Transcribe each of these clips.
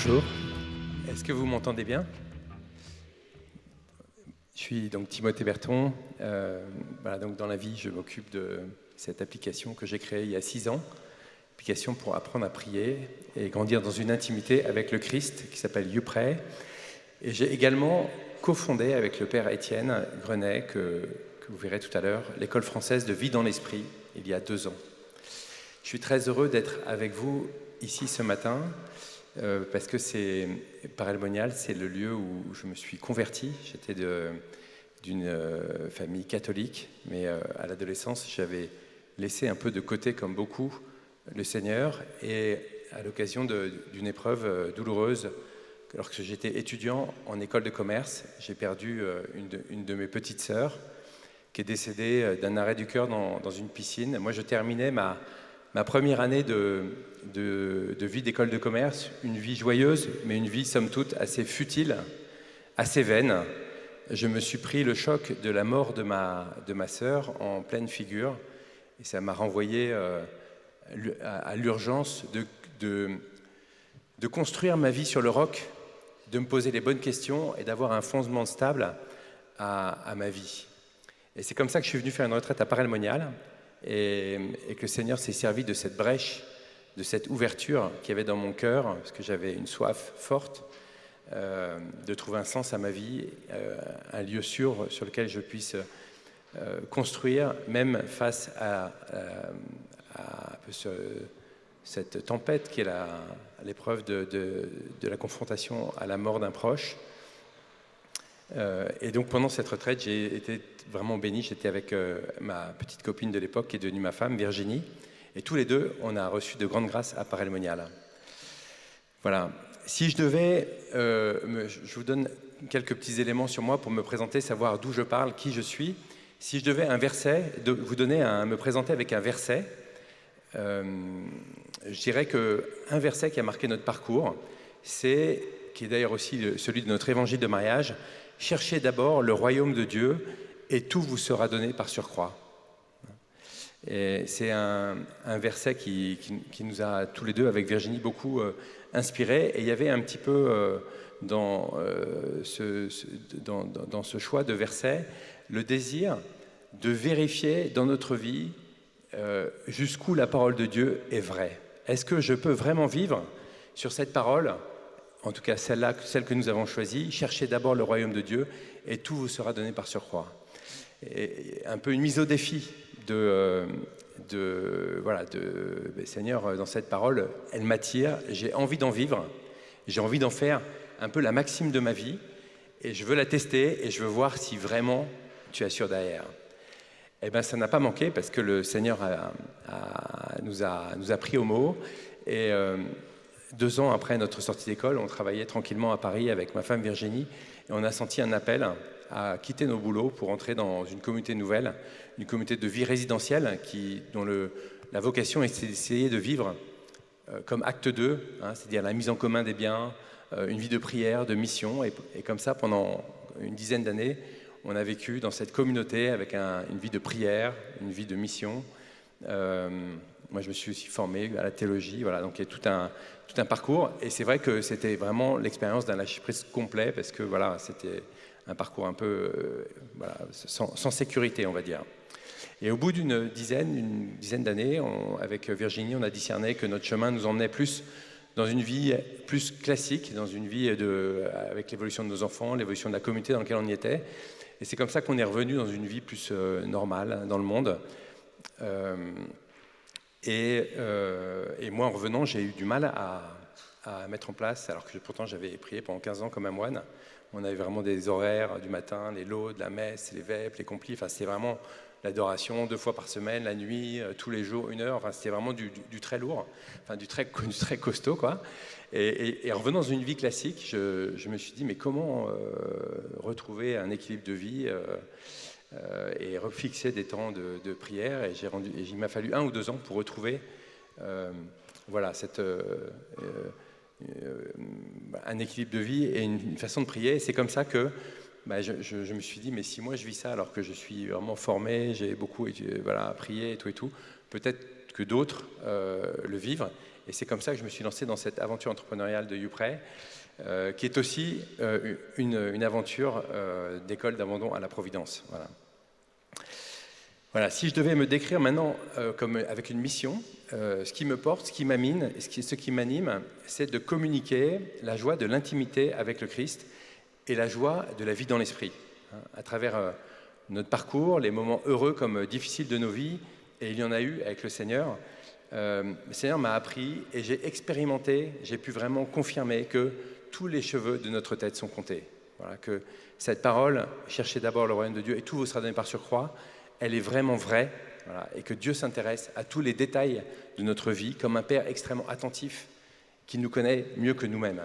Bonjour, est-ce que vous m'entendez bien? Je suis donc Timothée Berton. Donc dans la vie, je m'occupe de cette application que j'ai créée il y a 6 ans, application pour apprendre à prier et grandir dans une intimité avec le Christ qui s'appelle YouPray. Et j'ai également cofondé avec le père Étienne Grenet, que vous verrez tout à l'heure, l'école française de vie dans l'esprit, il y a 2 ans. Je suis très heureux d'être avec vous ici ce matin, parce que Paray-le-Monial, c'est le lieu où je me suis converti. J'étais d'une famille catholique, mais à l'adolescence, j'avais laissé un peu de côté, comme beaucoup, le Seigneur. Et à l'occasion d'une épreuve douloureuse, lorsque j'étais étudiant en école de commerce, j'ai perdu une de mes petites sœurs, qui est décédée d'un arrêt du cœur dans une piscine. Moi, je terminais ma première année de vie d'école de commerce, une vie joyeuse, mais une vie somme toute assez futile, assez vaine. Je me suis pris le choc de la mort de ma sœur en pleine figure, et ça m'a renvoyé à l'urgence de construire ma vie sur le roc, de me poser les bonnes questions et d'avoir un fondement stable à ma vie. Et c'est comme ça que je suis venu faire une retraite à Paray-le-Monial, et que le Seigneur s'est servi de cette brèche, de cette ouverture qu'il y avait dans mon cœur, parce que j'avais une soif forte de trouver un sens à ma vie, un lieu sûr sur lequel je puisse construire, même face à cette tempête qui est l'épreuve de la confrontation à la mort d'un proche. Et donc pendant cette retraite, j'ai été vraiment béni. J'étais avec ma petite copine de l'époque qui est devenue ma femme, Virginie, et tous les deux, on a reçu de grandes grâces à Paray-le-Monial. Voilà. Si je devais, je vous donne quelques petits éléments sur moi pour me présenter, savoir d'où je parle, qui je suis. Si je devais me présenter avec un verset, je dirais qu'un verset qui a marqué notre parcours, qui est d'ailleurs aussi celui de notre évangile de mariage: cherchez d'abord le royaume de Dieu et tout vous sera donné par surcroît. Et c'est un verset qui nous a tous les deux, avec Virginie, beaucoup inspirés. Et il y avait un petit peu dans ce choix de verset le désir de vérifier dans notre vie jusqu'où la parole de Dieu est vraie. Est-ce que je peux vraiment vivre sur cette parole, en tout cas celle que nous avons choisie: cherchez d'abord le royaume de Dieu et tout vous sera donné par surcroît. Et un peu une mise au défi Seigneur, dans cette parole, elle m'attire, j'ai envie d'en vivre, j'ai envie d'en faire un peu la maxime de ma vie, et je veux la tester et je veux voir si vraiment tu assures derrière. Eh bien, ça n'a pas manqué, parce que le Seigneur nous a pris au mot. Et 2 ans après notre sortie d'école, on travaillait tranquillement à Paris avec ma femme Virginie, et on a senti un appel à quitter nos boulots pour entrer dans une communauté nouvelle, une communauté de vie résidentielle dont la vocation est d'essayer de vivre comme acte 2, c'est-à-dire la mise en commun des biens, une vie de prière, de mission. Et comme ça, pendant une dizaine d'années, on a vécu dans cette communauté avec une vie de prière, une vie de mission. Moi, je me suis aussi formé à la théologie, voilà, donc il y a tout un parcours. Et c'est vrai que c'était vraiment l'expérience d'un lâcher-prise complet, parce que voilà, c'était un parcours un peu sans sécurité, on va dire. Et au bout d'une dizaine d'années, avec Virginie, on a discerné que notre chemin nous emmenait plus dans une vie plus classique, dans une vie avec l'évolution de nos enfants, l'évolution de la communauté dans laquelle on y était. Et c'est comme ça qu'on est revenu dans une vie plus normale dans le monde. Et moi, en revenant, j'ai eu du mal à mettre en place, alors que pourtant j'avais prié pendant 15 ans comme un moine. On avait vraiment des horaires du matin, les laudes, la messe, les vêpres, les complis. Enfin, c'était vraiment l'adoration 2 fois par semaine, la nuit, tous les jours, 1 heure. Enfin, c'était vraiment du très lourd, enfin du très costaud, quoi. Et en revenant dans une vie classique, je me suis dit, mais comment retrouver un équilibre de vie et refixer des temps de prière. Et il m'a fallu 1 ou 2 ans pour retrouver un équilibre de vie et une façon de prier. Et c'est comme ça que je me suis dit, mais si moi je vis ça alors que je suis vraiment formé, j'ai beaucoup prié et tout, peut-être que d'autres le vivent. Et c'est comme ça que je me suis lancé dans cette aventure entrepreneuriale de YouPray, qui est aussi une aventure d'école d'abandon à la Providence. Voilà. Voilà, si je devais me décrire maintenant comme avec une mission, ce qui me porte, ce qui m'anime, ce qui m'anime, c'est de communiquer la joie de l'intimité avec le Christ et la joie de la vie dans l'esprit, hein, à travers notre parcours, les moments heureux comme difficiles de nos vies, et il y en a eu avec le Seigneur. Le Seigneur m'a appris et j'ai expérimenté, j'ai pu vraiment confirmer que tous les cheveux de notre tête sont comptés. Voilà, que cette parole, cherchez d'abord le royaume de Dieu et tout vous sera donné par surcroît, elle est vraiment vraie, voilà, et que Dieu s'intéresse à tous les détails de notre vie comme un Père extrêmement attentif qui nous connaît mieux que nous-mêmes.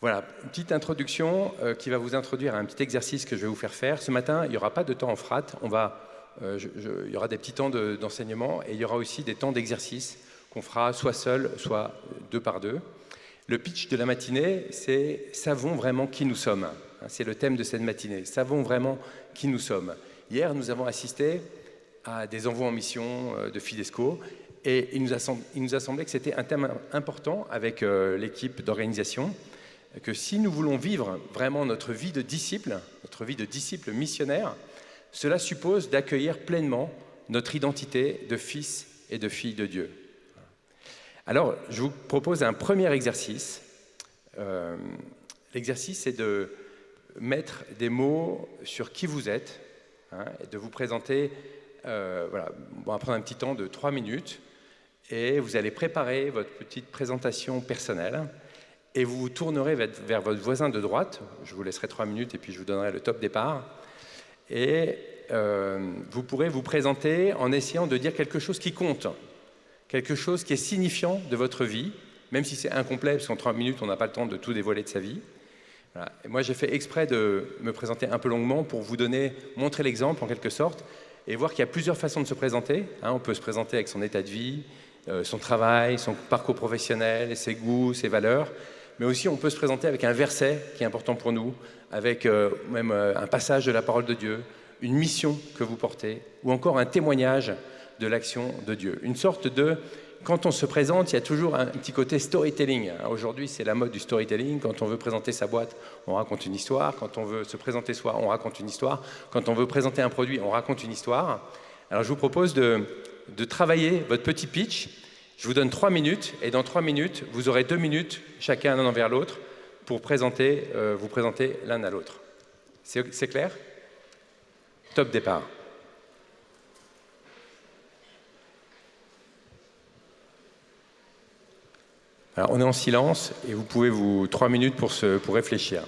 Voilà, une petite introduction qui va vous introduire à un petit exercice que je vais vous faire faire. Ce matin, il n'y aura pas de temps en frat, il y aura des petits temps d'enseignement et il y aura aussi des temps d'exercice qu'on fera soit seul, soit deux par deux. Le pitch de la matinée, c'est « Savons vraiment qui nous sommes ». C'est le thème de cette matinée. « Savons vraiment qui nous sommes ». Hier, nous avons assisté à des envois en mission de Fidesco et il nous a semblé que c'était un thème important avec l'équipe d'organisation, que si nous voulons vivre vraiment notre vie de disciple missionnaire, cela suppose d'accueillir pleinement notre identité de fils et de fille de Dieu. Alors, je vous propose un premier exercice. L'exercice, c'est de mettre des mots sur qui vous êtes, hein, et de vous présenter. Voilà. On va prendre un petit temps de 3 minutes et vous allez préparer votre petite présentation personnelle et vous vous tournerez vers votre voisin de droite. Je vous laisserai 3 minutes et puis je vous donnerai le top départ. Et vous pourrez vous présenter en essayant de dire quelque chose qui compte, quelque chose qui est signifiant de votre vie, même si c'est incomplet, parce qu'en 3 minutes, on n'a pas le temps de tout dévoiler de sa vie. Voilà. Et moi, j'ai fait exprès de me présenter un peu longuement pour vous montrer l'exemple en quelque sorte, et voir qu'il y a plusieurs façons de se présenter. Hein, on peut se présenter avec son état de vie, son travail, son parcours professionnel, ses goûts, ses valeurs, mais aussi on peut se présenter avec un verset qui est important pour nous, avec même un passage de la parole de Dieu, une mission que vous portez, ou encore un témoignage de l'action de Dieu. Une sorte de... Quand on se présente, il y a toujours un petit côté storytelling. Aujourd'hui, c'est la mode du storytelling. Quand on veut présenter sa boîte, on raconte une histoire. Quand on veut se présenter soi, on raconte une histoire. Quand on veut présenter un produit, on raconte une histoire. Alors, je vous propose de travailler votre petit pitch. Je vous donne 3 minutes, et dans 3 minutes, vous aurez 2 minutes, chacun l'un envers l'autre, pour vous présenter l'un à l'autre. C'est clair? Top départ. Alors, on est en silence et vous pouvez 3 minutes pour réfléchir.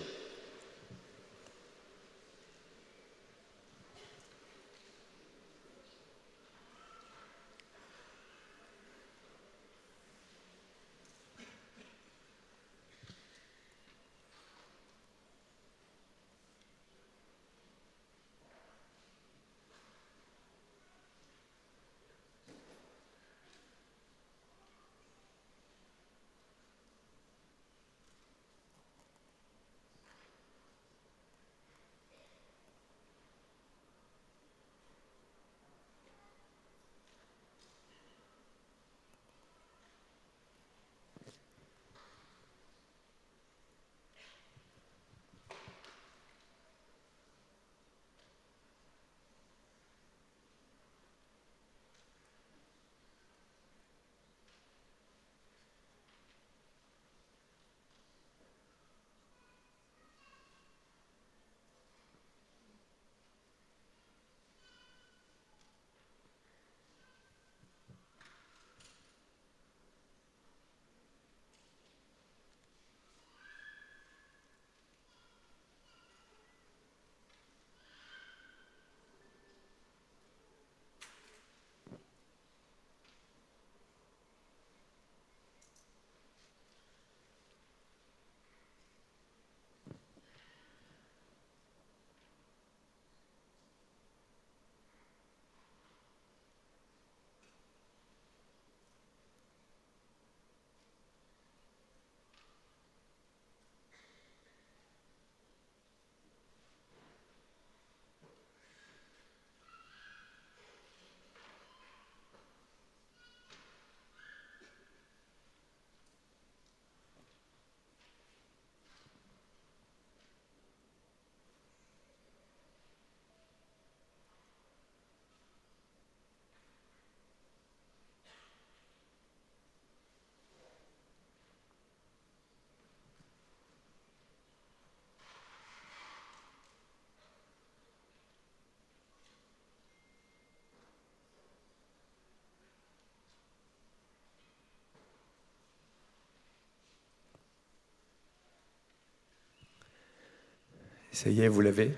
Ça y est, vous l'avez.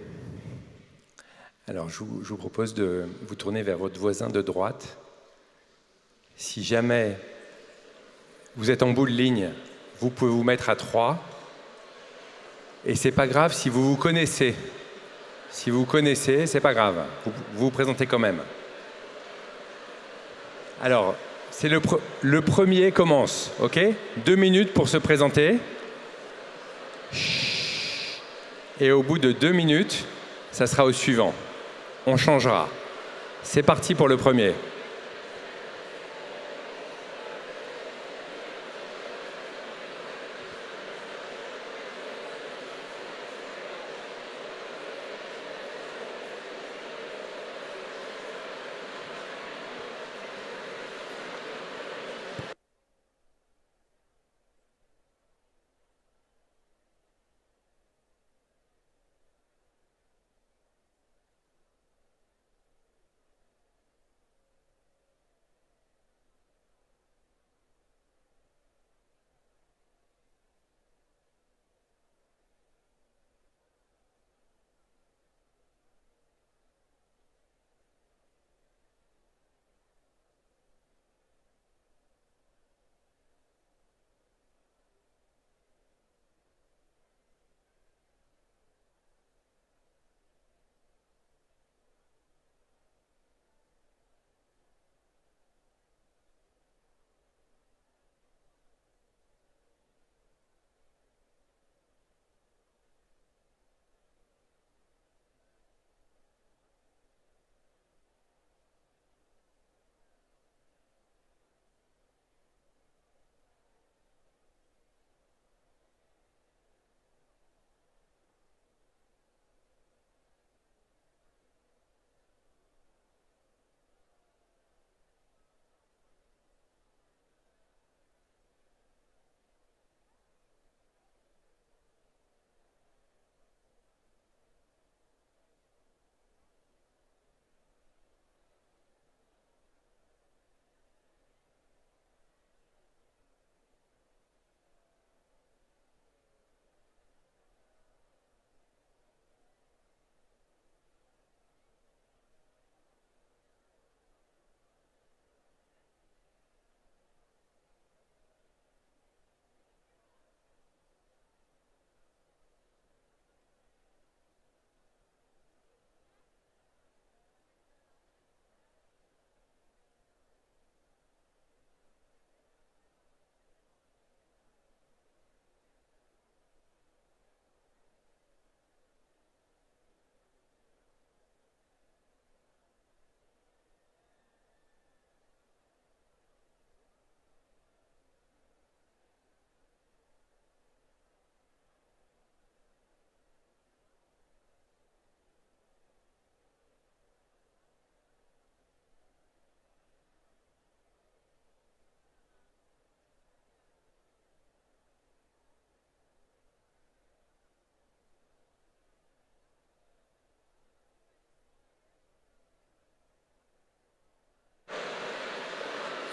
Alors, je vous propose de vous tourner vers votre voisin de droite. Si jamais vous êtes en bout de ligne, vous pouvez vous mettre à 3. Et c'est pas grave si vous vous connaissez. Si vous vous connaissez, c'est pas grave. Vous vous présentez quand même. Alors, c'est le premier commence, ok? 2 minutes pour se présenter. Et au bout de 2 minutes, ça sera au suivant. On changera. C'est parti pour le premier.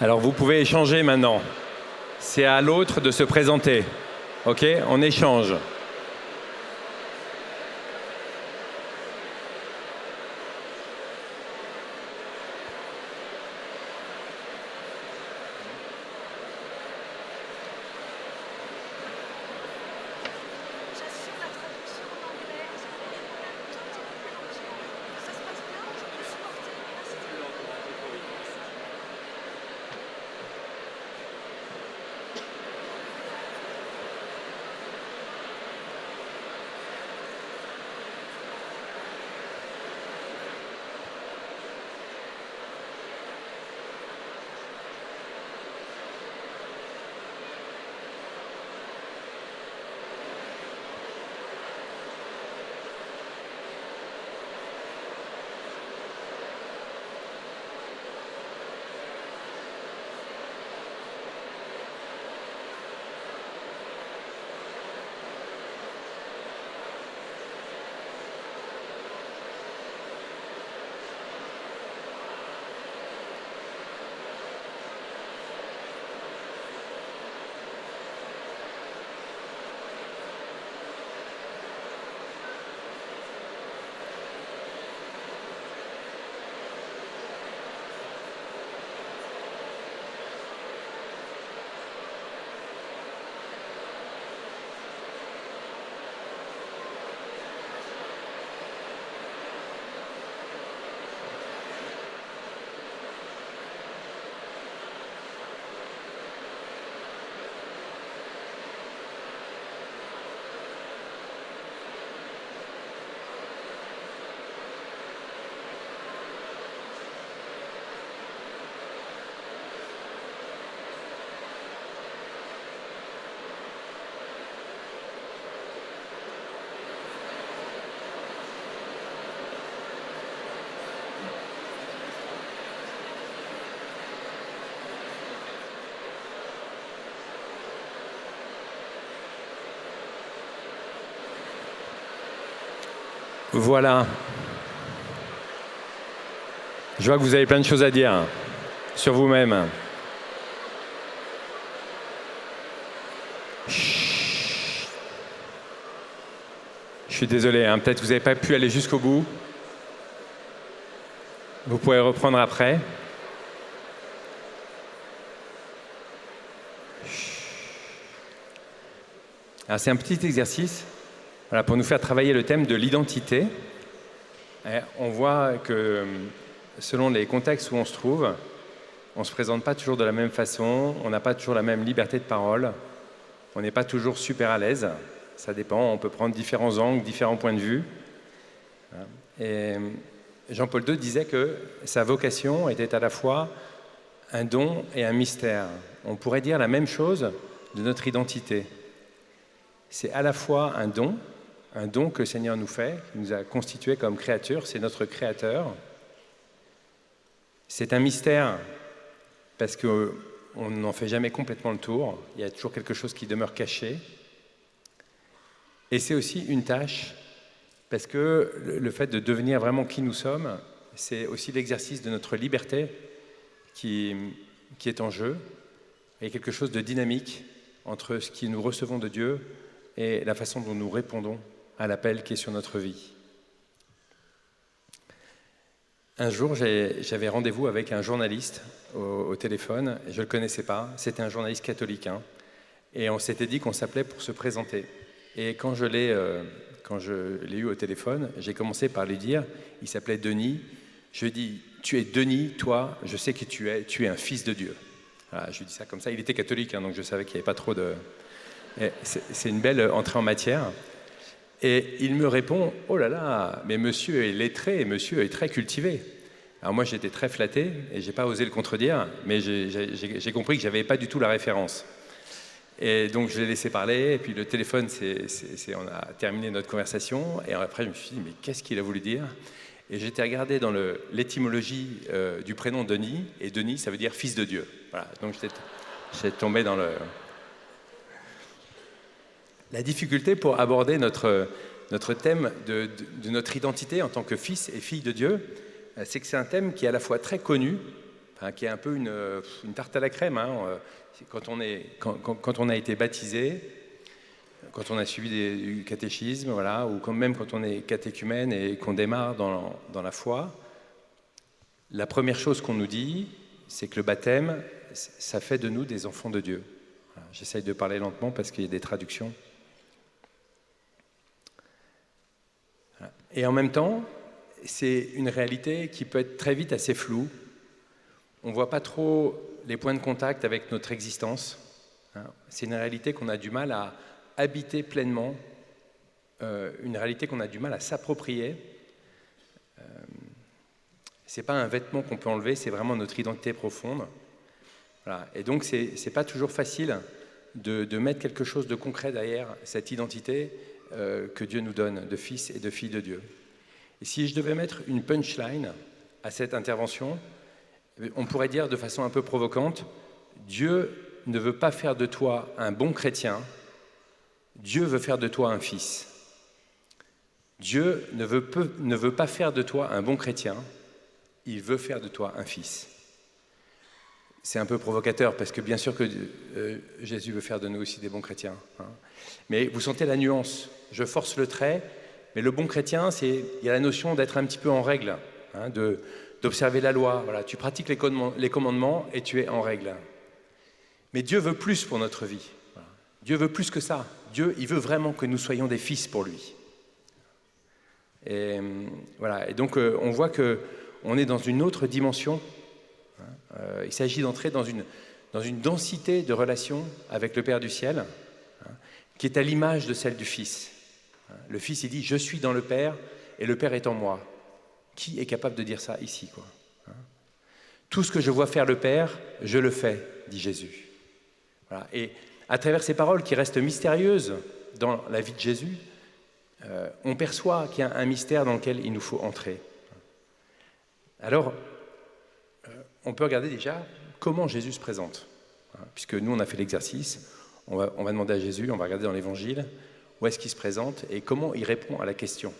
Alors vous pouvez échanger maintenant. C'est à l'autre de se présenter. Ok? On échange. Voilà. Je vois que vous avez plein de choses à dire sur vous-même. Chut. Je suis désolé, hein, peut-être que vous n'avez pas pu aller jusqu'au bout. Vous pouvez reprendre après. Alors, c'est un petit exercice voilà, pour nous faire travailler le thème de l'identité. Et on voit que selon les contextes où on se trouve, on ne se présente pas toujours de la même façon, on n'a pas toujours la même liberté de parole, on n'est pas toujours super à l'aise, ça dépend, on peut prendre différents angles, différents points de vue. Et Jean-Paul II disait que sa vocation était à la fois un don et un mystère. On pourrait dire la même chose de notre identité. C'est à la fois un don que le Seigneur nous fait, qui nous a constitués comme créatures, c'est notre Créateur. C'est un mystère parce qu'on n'en fait jamais complètement le tour, il y a toujours quelque chose qui demeure caché. Et c'est aussi une tâche parce que le fait de devenir vraiment qui nous sommes, c'est aussi l'exercice de notre liberté qui est en jeu. Il y a quelque chose de dynamique entre ce que nous recevons de Dieu et la façon dont nous répondons à l'appel qui est sur notre vie. Un jour, j'avais rendez-vous avec un journaliste au téléphone, je ne le connaissais pas, c'était un journaliste catholique, hein, et on s'était dit qu'on s'appelait pour se présenter. Et quand je l'ai eu au téléphone, j'ai commencé par lui dire, il s'appelait Denis, je lui ai dit, tu es Denis, toi, je sais qui tu es un fils de Dieu. Voilà, je lui dis ça comme ça, il était catholique, hein, donc je savais qu'il n'y avait pas trop de... C'est une belle entrée en matière. Et il me répond, oh là là, mais monsieur est lettré, monsieur est très cultivé. Alors moi j'étais très flatté et j'ai pas osé le contredire, mais j'ai compris que j'avais pas du tout la référence. Et donc je l'ai laissé parler, et puis le téléphone, on a terminé notre conversation, et après je me suis dit, mais qu'est-ce qu'il a voulu dire? Et j'étais regardé dans l'étymologie du prénom Denis, et Denis ça veut dire fils de Dieu. Voilà, donc j'étais tombé dans le... La difficulté pour aborder notre thème de notre identité en tant que fils et fille de Dieu, c'est que c'est un thème qui est à la fois très connu, hein, qui est un peu une tarte à la crème. Hein, quand on a été baptisé, quand on a suivi du catéchisme, voilà, ou même quand on est catéchumène et qu'on démarre dans la foi, la première chose qu'on nous dit, c'est que le baptême, ça fait de nous des enfants de Dieu. Voilà, j'essaye de parler lentement parce qu'il y a des traductions. Et en même temps, c'est une réalité qui peut être très vite assez floue. On ne voit pas trop les points de contact avec notre existence. C'est une réalité qu'on a du mal à habiter pleinement, une réalité qu'on a du mal à s'approprier. Ce n'est pas un vêtement qu'on peut enlever, c'est vraiment notre identité profonde. Voilà. Et donc, ce n'est pas toujours facile de mettre quelque chose de concret derrière cette identité que Dieu nous donne, de fils et de filles de Dieu. Et si je devais mettre une punchline à cette intervention, on pourrait dire de façon un peu provocante, Dieu ne veut pas faire de toi un bon chrétien, Dieu veut faire de toi un fils. Dieu ne veut pas faire de toi un bon chrétien, il veut faire de toi un fils. C'est un peu provocateur parce que bien sûr que Jésus veut faire de nous aussi des bons chrétiens. Hein. Mais vous sentez la nuance, je force le trait, mais le bon chrétien, il y a la notion d'être un petit peu en règle, hein, d'observer la loi. Voilà, tu pratiques les commandements et tu es en règle. Mais Dieu veut plus pour notre vie. Voilà. Dieu veut plus que ça. Dieu, il veut vraiment que nous soyons des fils pour lui. Et voilà. Et donc, on voit qu'on est dans une autre dimension. Il s'agit d'entrer dans une densité de relations avec le Père du ciel, hein, qui est à l'image de celle du Fils. Le Fils, il dit « Je suis dans le Père et le Père est en moi ». Qui est capable de dire ça ici, quoi, hein? Tout ce que je vois faire le Père, je le fais, dit Jésus. Voilà. Et à travers ces paroles qui restent mystérieuses dans la vie de Jésus, on perçoit qu'il y a un mystère dans lequel il nous faut entrer. Alors, on peut regarder déjà comment Jésus se présente. Puisque nous, on a fait l'exercice, on va demander à Jésus, on va regarder dans l'Évangile, où est-ce qu'il se présente et comment il répond à la question.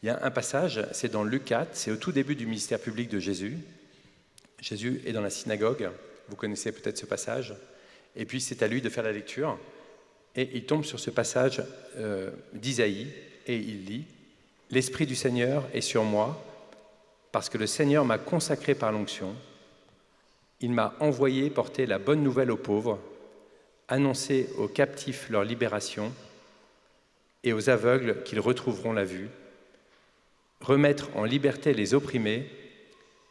Il y a un passage, c'est dans Luc 4, c'est au tout début du ministère public de Jésus. Jésus est dans la synagogue, vous connaissez peut-être ce passage, et puis c'est à lui de faire la lecture, et il tombe sur ce passage d'Isaïe, et il lit « L'Esprit du Seigneur est sur moi, parce que le Seigneur m'a consacré par l'onction. Il m'a envoyé porter la bonne nouvelle aux pauvres, annoncer aux captifs leur libération et aux aveugles qu'ils retrouveront la vue, remettre en liberté les opprimés,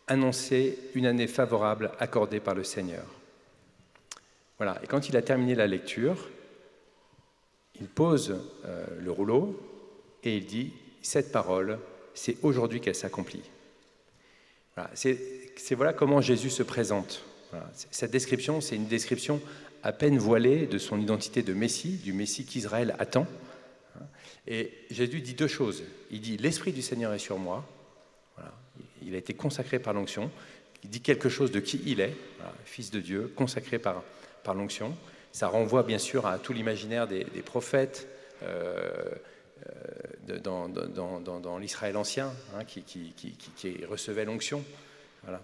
annoncer une année favorable accordée par le Seigneur. » Voilà, et quand il a terminé la lecture, il pose le rouleau et il dit « Cette parole, c'est aujourd'hui qu'elle s'accomplit. » Voilà, voilà comment Jésus se présente. Voilà, cette description, c'est une description à peine voilée de son identité de Messie, du Messie qu'Israël attend. Et Jésus dit deux choses. Il dit « L'Esprit du Seigneur est sur moi ». Voilà, il a été consacré par l'onction. Il dit quelque chose de qui il est, voilà, Fils de Dieu, consacré par l'onction. Ça renvoie bien sûr à tout l'imaginaire des prophètes dans l'Israël ancien, hein, qui recevait l'onction. Voilà.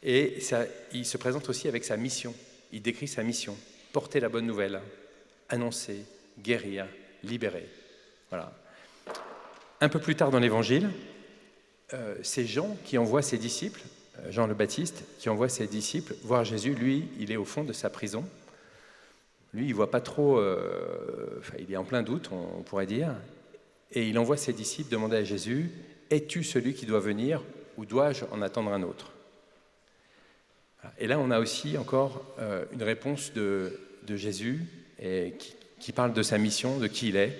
Et ça, il se présente aussi avec sa mission. Il décrit sa mission. Porter la bonne nouvelle, annoncer, guérir, libérer. Voilà. Un peu plus tard dans l'Évangile, c'est Jean qui envoie ses disciples, Jean le Baptiste, qui envoie ses disciples voir Jésus. Lui, il est au fond de sa prison. Lui, il ne voit pas trop, il est en plein doute, on pourrait dire. Et il envoie ses disciples demander à Jésus, « Es-tu celui qui doit venir ou dois-je en attendre un autre ?» Et là, on a aussi encore une réponse de Jésus et qui parle de sa mission, de qui il est.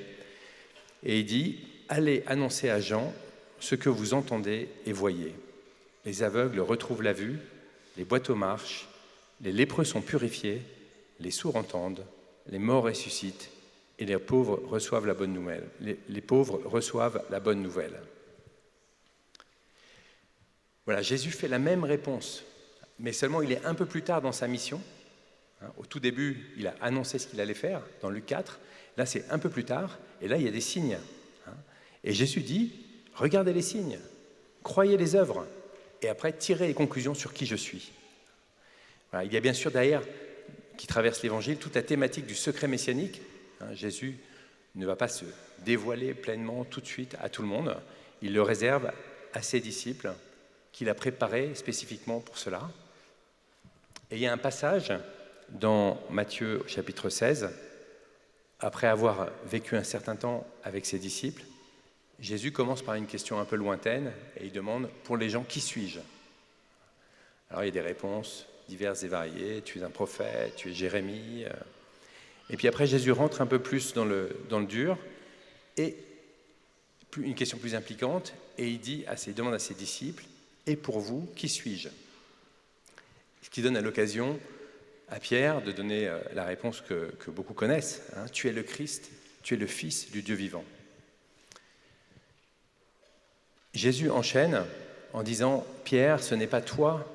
Et il dit, « Allez annoncer à Jean ce que vous entendez et voyez. Les aveugles retrouvent la vue, les boiteux marchent, les lépreux sont purifiés, les sourds entendent, les morts ressuscitent, et les pauvres reçoivent la bonne nouvelle. Les pauvres reçoivent la bonne nouvelle. » Voilà, Jésus fait la même réponse, mais seulement il est un peu plus tard dans sa mission. Au tout début, il a annoncé ce qu'il allait faire, dans Luc 4. Là, c'est un peu plus tard, et là, il y a des signes. Et Jésus dit, regardez les signes, croyez les œuvres, et après, tirez les conclusions sur qui je suis. Voilà, il y a bien sûr derrière, qui traverse l'Évangile, toute la thématique du secret messianique. Jésus ne va pas se dévoiler pleinement tout de suite à tout le monde. Il le réserve à ses disciples qu'il a préparés spécifiquement pour cela. Et il y a un passage dans Matthieu chapitre 16, après avoir vécu un certain temps avec ses disciples, Jésus commence par une question un peu lointaine et il demande « Pour les gens, qui suis-je » Alors il y a des réponses diverses et variées. « Tu es un prophète, tu es Jérémie. » Et puis après, Jésus rentre un peu plus dans le dur et une question plus impliquante et il demande à ses disciples « Et pour vous, qui suis-je » Ce qui donne à l'occasion à Pierre de donner la réponse que beaucoup connaissent. Tu es le Christ, tu es le Fils du Dieu vivant. Jésus enchaîne en disant « Pierre, ce n'est pas toi,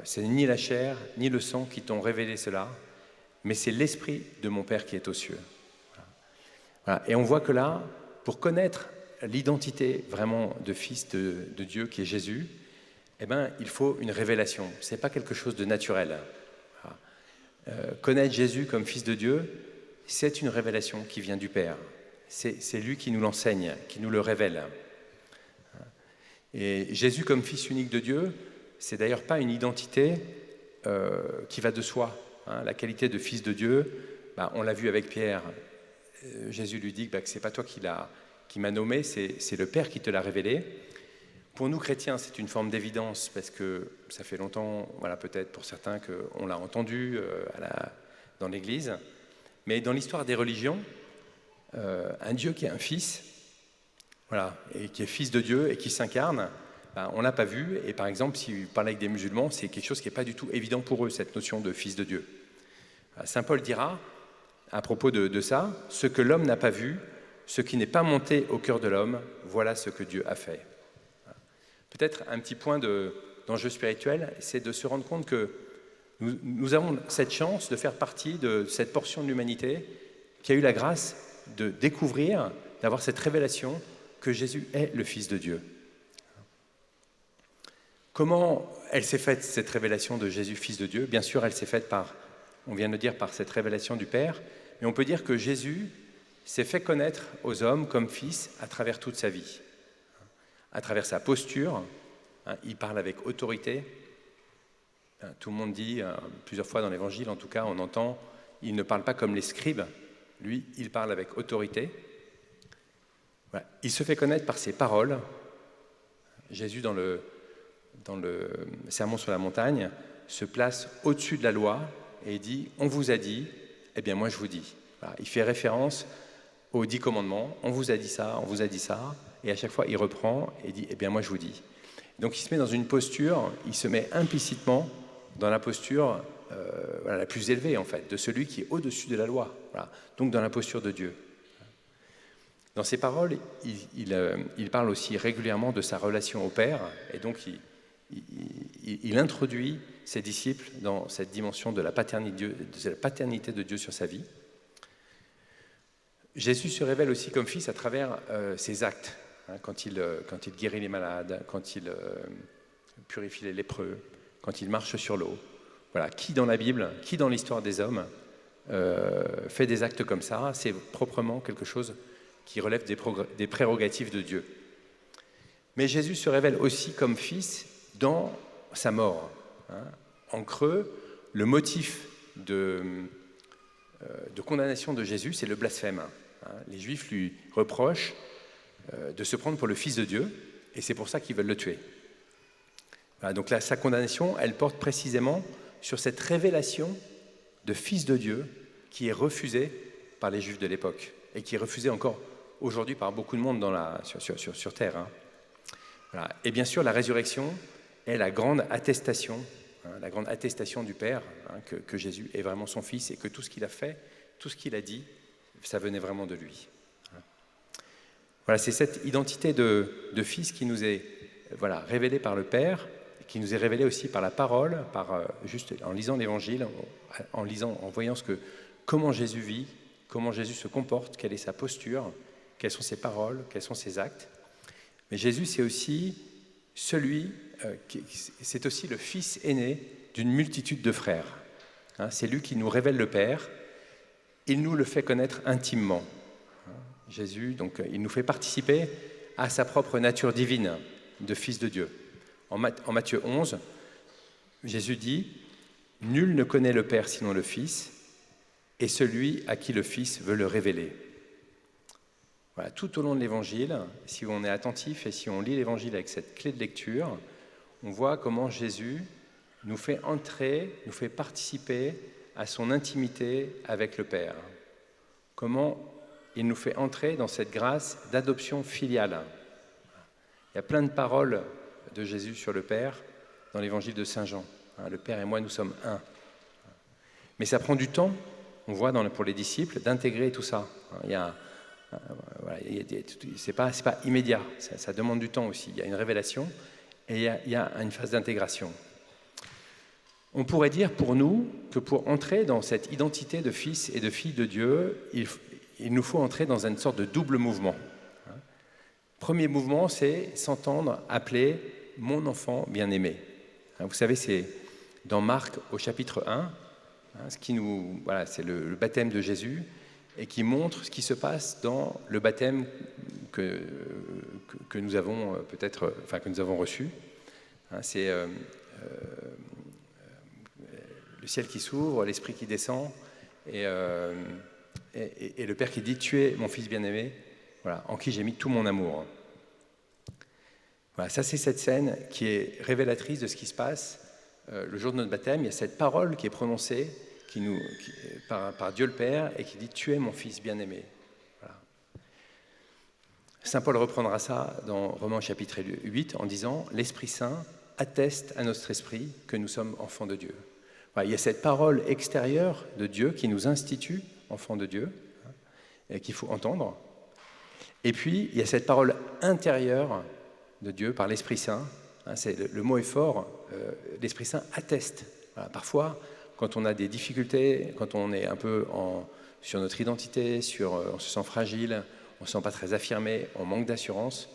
c'est ni la chair, ni le sang qui t'ont révélé cela, mais c'est l'Esprit de mon Père qui est aux cieux. » Voilà. Et on voit que là, pour connaître l'identité vraiment de Fils de Dieu qui est Jésus, eh ben, il faut une révélation. Ce n'est pas quelque chose de naturel. Connaître Jésus comme Fils de Dieu, c'est une révélation qui vient du Père. C'est lui qui nous l'enseigne, qui nous le révèle. Et Jésus comme Fils unique de Dieu, c'est d'ailleurs pas une identité qui va de soi. La qualité de Fils de Dieu, on l'a vu avec Pierre. Jésus lui dit que ce n'est pas toi qui m'a nommé, c'est le Père qui te l'a révélé. Pour nous chrétiens, c'est une forme d'évidence parce que ça fait longtemps, voilà, peut-être pour certains, qu'on l'a entendu dans l'Église. Mais dans l'histoire des religions, un Dieu qui est un Fils, voilà, et qui est Fils de Dieu et qui s'incarne, on ne l'a pas vu. Et par exemple, si vous parlez avec des musulmans, c'est quelque chose qui n'est pas du tout évident pour eux, cette notion de Fils de Dieu. Saint Paul dira, à propos de ça, « Ce que l'homme n'a pas vu, ce qui n'est pas monté au cœur de l'homme, voilà ce que Dieu a fait. » Peut-être un petit point d'enjeu spirituel, c'est de se rendre compte que nous avons cette chance de faire partie de cette portion de l'humanité qui a eu la grâce de découvrir, d'avoir cette révélation que Jésus est le Fils de Dieu. Comment elle s'est faite, cette révélation de Jésus, Fils de Dieu? Bien sûr, elle s'est faite par, on vient de dire, par cette révélation du Père, mais on peut dire que Jésus s'est fait connaître aux hommes comme Fils à travers toute sa vie, à travers sa posture. Il parle avec autorité. Tout le monde dit, plusieurs fois dans l'Évangile, en tout cas, on entend, il ne parle pas comme les scribes. Lui, il parle avec autorité. Voilà. Il se fait connaître par ses paroles. Jésus, dans le Sermon sur la montagne, se place au-dessus de la loi et dit « On vous a dit, eh bien moi je vous dis ». Voilà. Il fait référence aux 10 commandements. « On vous a dit ça, on vous a dit ça ». Et à chaque fois, il reprend et dit « Eh bien moi je vous dis ». Donc il se met dans une posture, il se met implicitement dans la posture la plus élevée, en fait, de celui qui est au-dessus de la loi. Voilà. Donc dans la posture de Dieu. Dans ses paroles, il parle aussi régulièrement de sa relation au Père, et donc il introduit ses disciples dans cette dimension de la paternité de Dieu sur sa vie. Jésus se révèle aussi comme Fils à travers ses actes, quand il guérit les malades, quand il purifie les lépreux, quand il marche sur l'eau. Voilà. Qui dans la Bible, qui dans l'histoire des hommes fait des actes comme ça? C'est proprement quelque chose qui relève des prérogatives de Dieu. Mais Jésus se révèle aussi comme Fils dans sa mort. En creux, le motif de condamnation de Jésus, c'est le blasphème. Les Juifs lui reprochent de se prendre pour le Fils de Dieu, et c'est pour ça qu'ils veulent le tuer. Voilà, donc là, sa condamnation, elle porte précisément sur cette révélation de Fils de Dieu qui est refusée par les Juifs de l'époque, et qui est refusée encore aujourd'hui par beaucoup de monde sur Terre. Voilà. Et bien sûr, la résurrection est la grande attestation du Père, que Jésus est vraiment son Fils et que tout ce qu'il a fait, tout ce qu'il a dit, ça venait vraiment de lui. Voilà, c'est cette identité de Fils qui nous est révélée par le Père, qui nous est révélée aussi par la parole, juste en lisant l'Évangile, en voyant comment Jésus vit, comment Jésus se comporte, quelle est sa posture, quelles sont ses paroles, quels sont ses actes. Mais Jésus, c'est aussi c'est aussi le Fils aîné d'une multitude de frères. C'est lui qui nous révèle le Père. Il nous le fait connaître intimement. Jésus, donc, il nous fait participer à sa propre nature divine de Fils de Dieu. En Matthieu 11, Jésus dit « Nul ne connaît le Père sinon le Fils, et celui à qui le Fils veut le révéler. » Voilà, tout au long de l'Évangile, si on est attentif et si on lit l'Évangile avec cette clé de lecture, on voit comment Jésus nous fait entrer, nous fait participer à son intimité avec le Père. Comment il nous fait entrer dans cette grâce d'adoption filiale. Il y a plein de paroles de Jésus sur le Père dans l'Évangile de Saint Jean. Le Père et moi, nous sommes un. Mais ça prend du temps, on voit pour les disciples, d'intégrer tout ça. C'est pas immédiat, ça demande du temps aussi. Il y a une révélation et il y a une phase d'intégration. On pourrait dire pour nous que pour entrer dans cette identité de fils et de fille de Dieu, il nous faut entrer dans une sorte de double mouvement. Premier mouvement, c'est s'entendre appeler « mon enfant bien-aimé ». Vous savez, c'est dans Marc au chapitre 1, c'est le baptême de Jésus, et qui montre ce qui se passe dans le baptême que nous avons que nous avons reçu. C'est le ciel qui s'ouvre, l'esprit qui descend, et le Père qui dit « Tu es mon Fils bien-aimé, en qui j'ai mis tout mon amour ». Voilà, ça c'est cette scène qui est révélatrice de ce qui se passe le jour de notre baptême. Il y a cette parole qui est prononcée par Dieu le Père et qui dit « Tu es mon Fils bien-aimé ». Voilà. Saint Paul reprendra ça dans Romains chapitre 8 en disant « L'Esprit Saint atteste à notre esprit que nous sommes enfants de Dieu ». Voilà, il y a cette parole extérieure de Dieu qui nous institue enfants de Dieu et qu'il faut entendre. Et puis, il y a cette parole intérieure de Dieu par l'Esprit Saint. Le mot est fort, l'Esprit Saint atteste. Voilà, parfois, quand on a des difficultés, quand on est un peu sur notre identité, on se sent fragile, on ne se sent pas très affirmé, on manque d'assurance,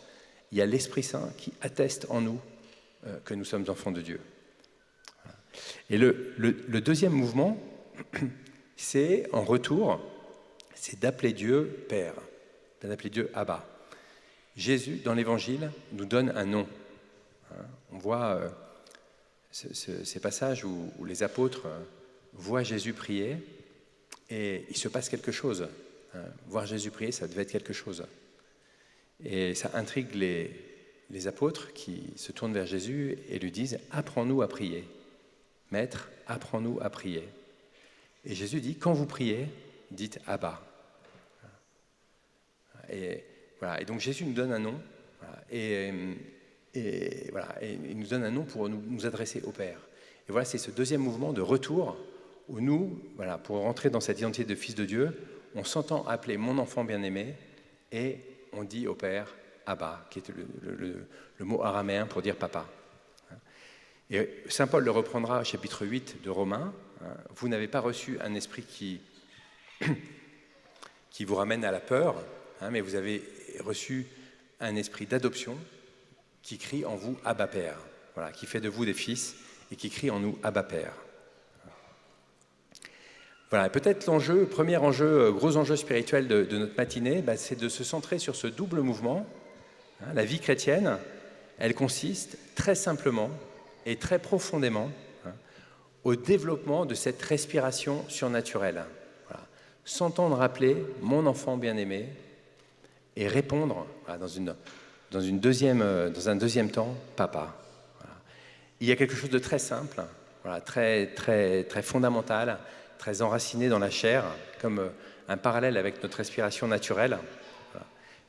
il y a l'Esprit Saint qui atteste en nous que nous sommes enfants de Dieu. Et le deuxième mouvement, c'est en retour, c'est d'appeler Dieu Père, d'appeler Dieu Abba. Jésus, dans l'Évangile, nous donne un nom. On voit ces passages où les apôtres voient Jésus prier et il se passe quelque chose. Voir Jésus prier, ça devait être quelque chose. Et ça intrigue les apôtres qui se tournent vers Jésus et lui disent « Apprends-nous à prier. Maître, apprends-nous à prier. » Et Jésus dit « Quand vous priez, dites Abba. » Et voilà. Et donc Jésus nous donne un nom. Voilà. Et il nous donne un nom pour nous adresser au Père. Et voilà, c'est ce deuxième mouvement de retour où nous, voilà, pour rentrer dans cette identité de fils de Dieu, on s'entend appeler mon enfant bien-aimé et on dit au Père Abba, qui est le mot araméen pour dire papa. Et saint Paul le reprendra au chapitre 8 de Romains. Vous n'avez pas reçu un esprit qui vous ramène à la peur, mais vous avez reçu un esprit d'adoption qui crie en vous Abba Père, voilà, qui fait de vous des fils et qui crie en nous Abba Père. Voilà, peut-être premier enjeu, gros enjeu spirituel de notre matinée, c'est de se centrer sur ce double mouvement. La vie chrétienne, elle consiste très simplement et très profondément au développement de cette respiration surnaturelle. Voilà. S'entendre appeler mon enfant bien-aimé et répondre dans un deuxième temps, papa. Voilà. Il y a quelque chose de très simple, voilà, très, très, très fondamental, très enraciné dans la chair, comme un parallèle avec notre respiration naturelle, voilà,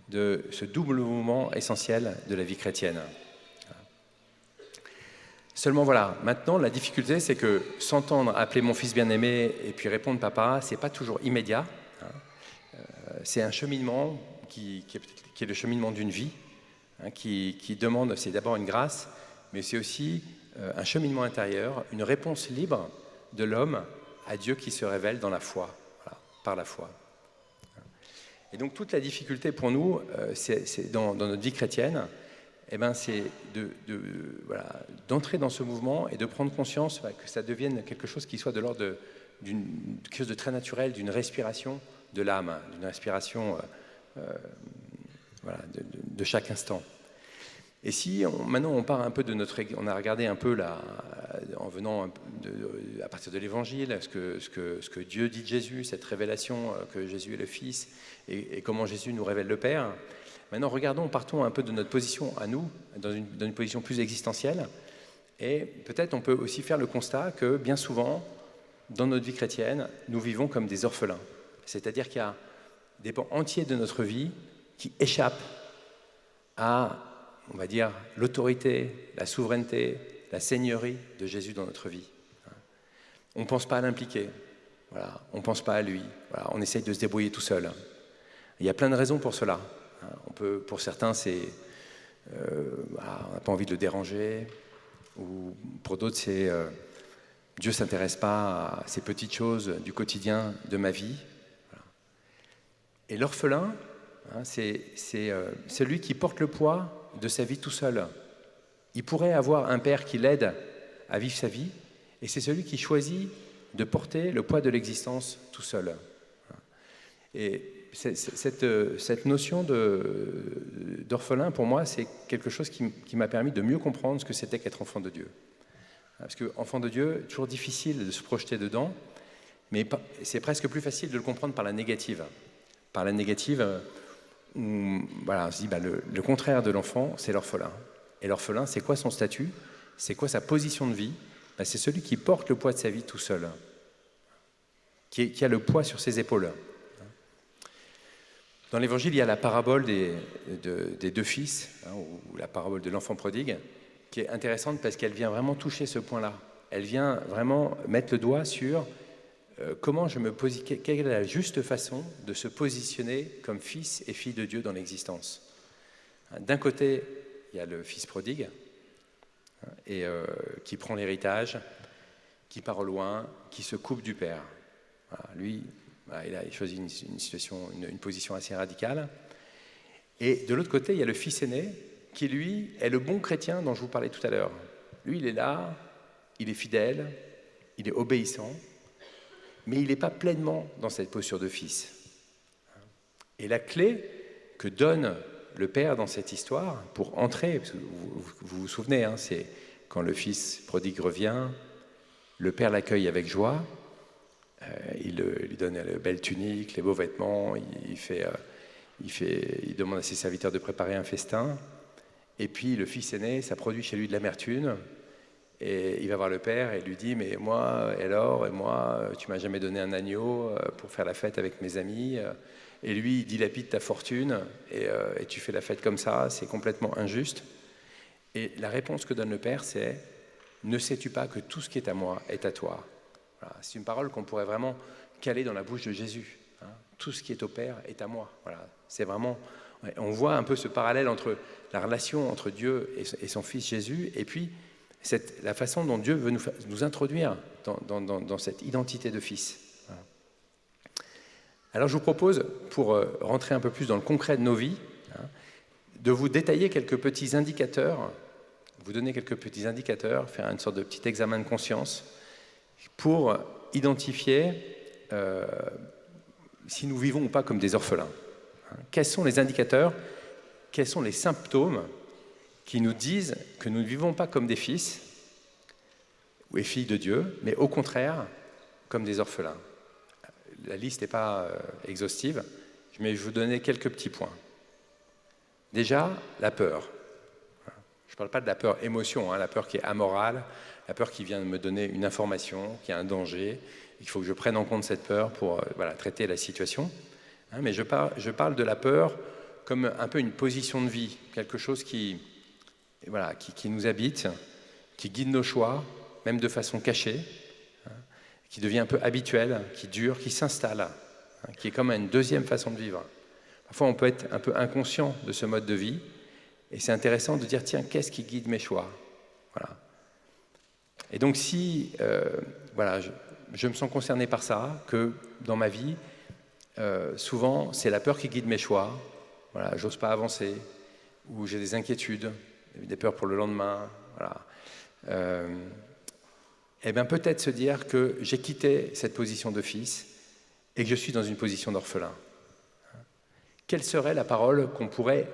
de ce double mouvement essentiel de la vie chrétienne. Voilà. Seulement voilà, maintenant la difficulté c'est que s'entendre appeler mon fils bien-aimé et puis répondre papa, c'est pas toujours immédiat. C'est un cheminement qui est le cheminement d'une vie, qui demande, c'est d'abord une grâce, mais c'est aussi un cheminement intérieur, une réponse libre de l'homme à Dieu qui se révèle dans la foi, voilà, par la foi. Et donc toute la difficulté pour nous, c'est dans notre vie chrétienne, c'est d'entrer dans ce mouvement et de prendre conscience que ça devienne quelque chose qui soit de l'ordre quelque chose de très naturel, d'une respiration de l'âme, d'une respiration de chaque instant. Et si maintenant on part un peu on a regardé un peu en venant à partir de l'Évangile, ce que Dieu dit de Jésus, cette révélation que Jésus est le Fils et comment Jésus nous révèle le Père. Maintenant partons un peu de notre position à nous, dans une position plus existentielle, et peut-être on peut aussi faire le constat que bien souvent, dans notre vie chrétienne, nous vivons comme des orphelins. C'est-à-dire qu'il y a des pans entiers de notre vie qui échappent à, on va dire, l'autorité, la souveraineté, la seigneurie de Jésus dans notre vie. On ne pense pas à l'impliquer, voilà. On ne pense pas à lui, voilà. On essaye de se débrouiller tout seul. Il y a plein de raisons pour cela. Pour certains, c'est on n'a pas envie de le déranger, ou pour d'autres, c'est Dieu ne s'intéresse pas à ces petites choses du quotidien de ma vie. Voilà. Et l'orphelin, c'est celui qui porte le poids de sa vie tout seul. Il pourrait avoir un père qui l'aide à vivre sa vie, et c'est celui qui choisit de porter le poids de l'existence tout seul. Et cette notion d'orphelin, pour moi, c'est quelque chose qui m'a permis de mieux comprendre ce que c'était qu'être enfant de Dieu. Parce qu'enfant de Dieu, toujours difficile de se projeter dedans, mais c'est presque plus facile de le comprendre par la négative. Par la négative, on se dit le contraire de l'enfant, c'est l'orphelin. Et l'orphelin, c'est quoi son statut? C'est quoi sa position de vie? C'est celui qui porte le poids de sa vie tout seul, qui a le poids sur ses épaules. Dans l'Évangile, il y a la parabole des deux fils, ou la parabole de l'enfant prodigue, qui est intéressante parce qu'elle vient vraiment toucher ce point-là. Elle vient vraiment mettre le doigt sur quelle est la juste façon de se positionner comme fils et fille de Dieu dans l'existence. D'un côté, il y a le fils prodigue, qui prend l'héritage, qui part au loin, qui se coupe du père. Voilà, lui, il a choisi une position assez radicale. Et de l'autre côté, il y a le fils aîné, qui lui est le bon chrétien dont je vous parlais tout à l'heure. Lui, il est là, il est fidèle, il est obéissant, mais il n'est pas pleinement dans cette posture de fils. Et la clé que donne le père dans cette histoire pour entrer, parce que vous vous souvenez, hein, c'est quand le fils prodigue revient, le père l'accueille avec joie, il lui donne la belle tunique, les beaux vêtements, il demande à ses serviteurs de préparer un festin, et puis le fils aîné, ça produit chez lui de l'amertume, et il va voir le père et lui dit « mais moi, et moi, tu m'as jamais donné un agneau pour faire la fête avec mes amis ». Et lui, il dilapide ta fortune et tu fais la fête comme ça, c'est complètement injuste. Et la réponse que donne le Père, c'est « Ne sais-tu pas que tout ce qui est à moi est à toi ?» Voilà, c'est une parole qu'on pourrait vraiment caler dans la bouche de Jésus. Hein. Tout ce qui est au Père est à moi. Voilà, c'est vraiment, on voit un peu ce parallèle entre la relation entre Dieu et son Fils Jésus, et puis la façon dont Dieu veut nous introduire dans cette identité de Fils. Alors je vous propose, pour rentrer un peu plus dans le concret de nos vies, de vous détailler quelques petits indicateurs, vous donner quelques petits indicateurs, faire une sorte de petit examen de conscience, pour identifier si nous vivons ou pas comme des orphelins. Quels sont les indicateurs, quels sont les symptômes qui nous disent que nous ne vivons pas comme des fils ou des filles de Dieu, mais au contraire, comme des orphelins. La liste n'est pas exhaustive, mais je vais vous donner quelques petits points. Déjà, la peur. Je ne parle pas de la peur émotion, hein, la peur qui est amorale, la peur qui vient de me donner une information, qui a un danger. Il faut que je prenne en compte cette peur pour traiter la situation. Hein, mais je parle de la peur comme un peu une position de vie, quelque chose qui nous habite, qui guide nos choix, même de façon cachée, qui devient un peu habituel, qui dure, qui s'installe, qui est comme une deuxième façon de vivre. Parfois, on peut être un peu inconscient de ce mode de vie, et c'est intéressant de dire, tiens, qu'est-ce qui guide mes choix? Voilà. Et donc, si je me sens concerné par ça, que dans ma vie, souvent, c'est la peur qui guide mes choix. Voilà, j'ose pas avancer, ou j'ai des inquiétudes, des peurs pour le lendemain. Voilà. Eh bien, peut-être se dire que j'ai quitté cette position de fils et que je suis dans une position d'orphelin. Quelle serait la parole qu'on pourrait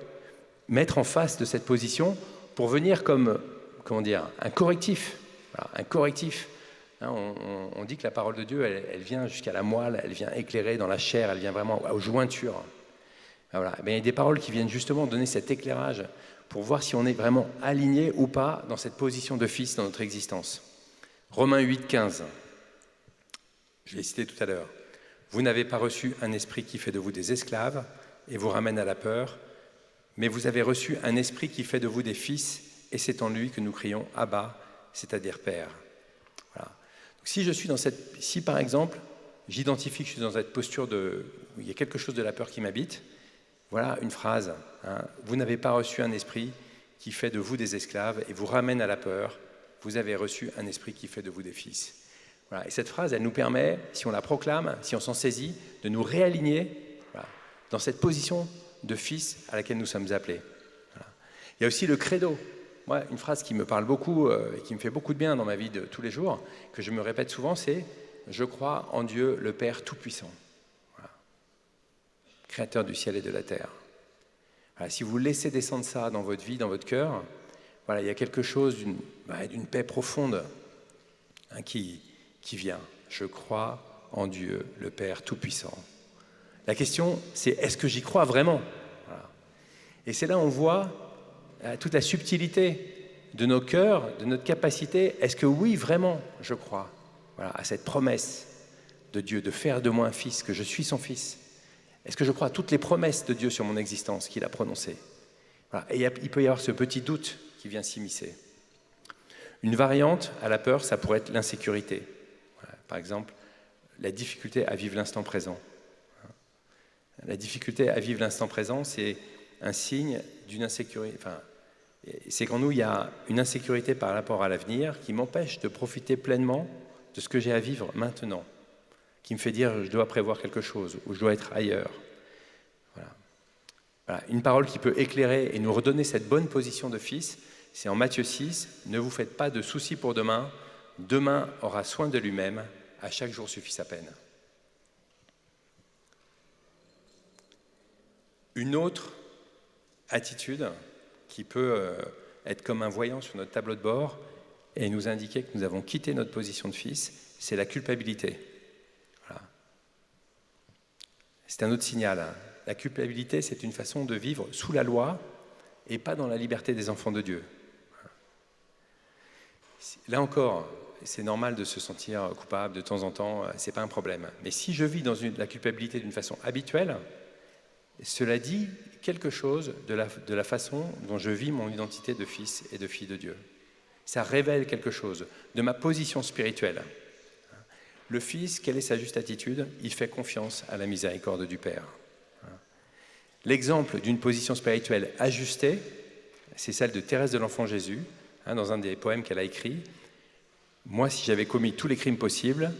mettre en face de cette position pour venir comme, un correctif? Voilà, un correctif. Hein, on dit que la parole de Dieu, elle vient jusqu'à la moelle, elle vient éclairer dans la chair, elle vient vraiment aux jointures. Voilà. Il y a des paroles qui viennent justement donner cet éclairage pour voir si on est vraiment aligné ou pas dans cette position de fils dans notre existence. Romains 8, 15, je l'ai cité tout à l'heure. Vous n'avez pas reçu un esprit qui fait de vous des esclaves et vous ramène à la peur, mais vous avez reçu un esprit qui fait de vous des fils, et c'est en lui que nous crions « Abba », c'est-à-dire « Père ». Voilà. Donc, si par exemple, j'identifie que je suis dans cette posture où il y a quelque chose de la peur qui m'habite, voilà une phrase, hein, vous n'avez pas reçu un esprit qui fait de vous des esclaves et vous ramène à la peur, vous avez reçu un esprit qui fait de vous des fils. Voilà. Et cette phrase, elle nous permet, si on la proclame, si on s'en saisit, de nous réaligner dans cette position de fils à laquelle nous sommes appelés. Voilà. Il y a aussi le credo. Moi, une phrase qui me parle beaucoup et qui me fait beaucoup de bien dans ma vie de tous les jours, que je me répète souvent, c'est « Je crois en Dieu, le Père Tout-Puissant, voilà. Créateur du ciel et de la terre ». Voilà, si vous laissez descendre ça dans votre vie, dans votre cœur, voilà, il y a quelque chose d'une paix profonde qui vient. Je crois en Dieu, le Père Tout-Puissant. La question, c'est est-ce que j'y crois vraiment? Voilà. Et c'est là où on voit toute la subtilité de nos cœurs, de notre capacité. Est-ce que oui, vraiment, je crois à cette promesse de Dieu de faire de moi un fils, que je suis son fils? Est-ce que je crois à toutes les promesses de Dieu sur mon existence qu'il a prononcées? Voilà. Et il peut y avoir ce petit doute qui vient s'immiscer. Une variante à la peur, ça pourrait être l'insécurité. Voilà. Par exemple, la difficulté à vivre l'instant présent. La difficulté à vivre l'instant présent, c'est un signe d'une insécurité. Enfin, c'est qu'en nous, il y a une insécurité par rapport à l'avenir qui m'empêche de profiter pleinement de ce que j'ai à vivre maintenant, qui me fait dire je dois prévoir quelque chose ou je dois être ailleurs. Voilà. Voilà, une parole qui peut éclairer et nous redonner cette bonne position de fils, c'est en Matthieu 6, « Ne vous faites pas de soucis pour demain, demain aura soin de lui-même, à chaque jour suffit sa peine. » Une autre attitude qui peut être comme un voyant sur notre tableau de bord et nous indiquer que nous avons quitté notre position de fils, c'est la culpabilité. Voilà. C'est un autre signal. La culpabilité, c'est une façon de vivre sous la loi et pas dans la liberté des enfants de Dieu. Là encore, c'est normal de se sentir coupable de temps en temps, c'est pas un problème. Mais si je vis dans la culpabilité d'une façon habituelle, cela dit quelque chose de la façon dont je vis mon identité de fils et de fille de Dieu. Ça révèle quelque chose de ma position spirituelle. Le fils, quelle est sa juste attitude? Il fait confiance à la miséricorde du Père. L'exemple d'une position spirituelle ajustée, c'est celle de Thérèse de l'Enfant Jésus, dans un des poèmes qu'elle a écrit. « Moi, si j'avais commis tous les crimes possibles,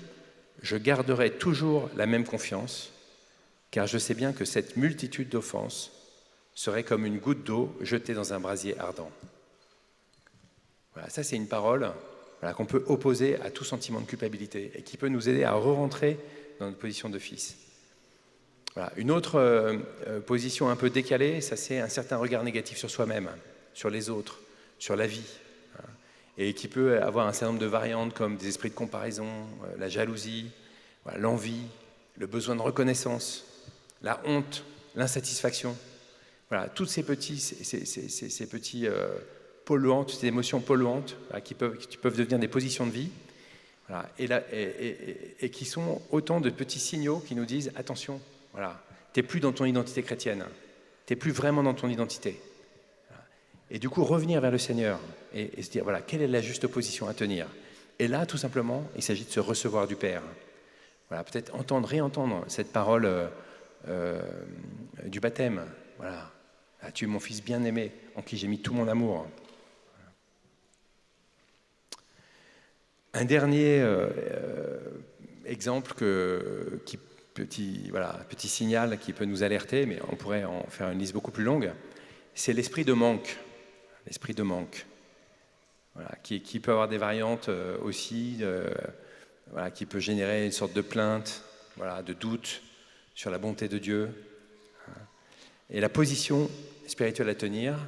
je garderais toujours la même confiance, car je sais bien que cette multitude d'offenses serait comme une goutte d'eau jetée dans un brasier ardent. » Voilà, ça c'est une parole qu'on peut opposer à tout sentiment de culpabilité et qui peut nous aider à re-rentrer dans notre position de fils. Voilà. Une autre position un peu décalée, ça c'est un certain regard négatif sur soi-même, sur les autres, sur la vie, et qui peut avoir un certain nombre de variantes comme des esprits de comparaison, la jalousie, l'envie, le besoin de reconnaissance, la honte, l'insatisfaction. Voilà, toutes ces petits polluantes, ces émotions polluantes qui peuvent devenir des positions de vie, voilà, et qui sont autant de petits signaux qui nous disent attention, voilà, tu n'es plus dans ton identité chrétienne, tu n'es plus vraiment dans ton identité. Voilà. Et du coup, revenir vers le Seigneur et se dire voilà, quelle est la juste position à tenir. Et là, tout simplement, il s'agit de se recevoir du Père. Voilà, peut-être réentendre cette parole du baptême. Voilà. Ah, tu es mon fils bien-aimé, en qui j'ai mis tout mon amour. Un dernier exemple petit signal qui peut nous alerter, mais on pourrait en faire une liste beaucoup plus longue, c'est l'esprit de manque. L'esprit de manque, voilà, qui peut avoir des variantes aussi, voilà, qui peut générer une sorte de plainte, voilà, de doute sur la bonté de Dieu. Et la position spirituelle à tenir,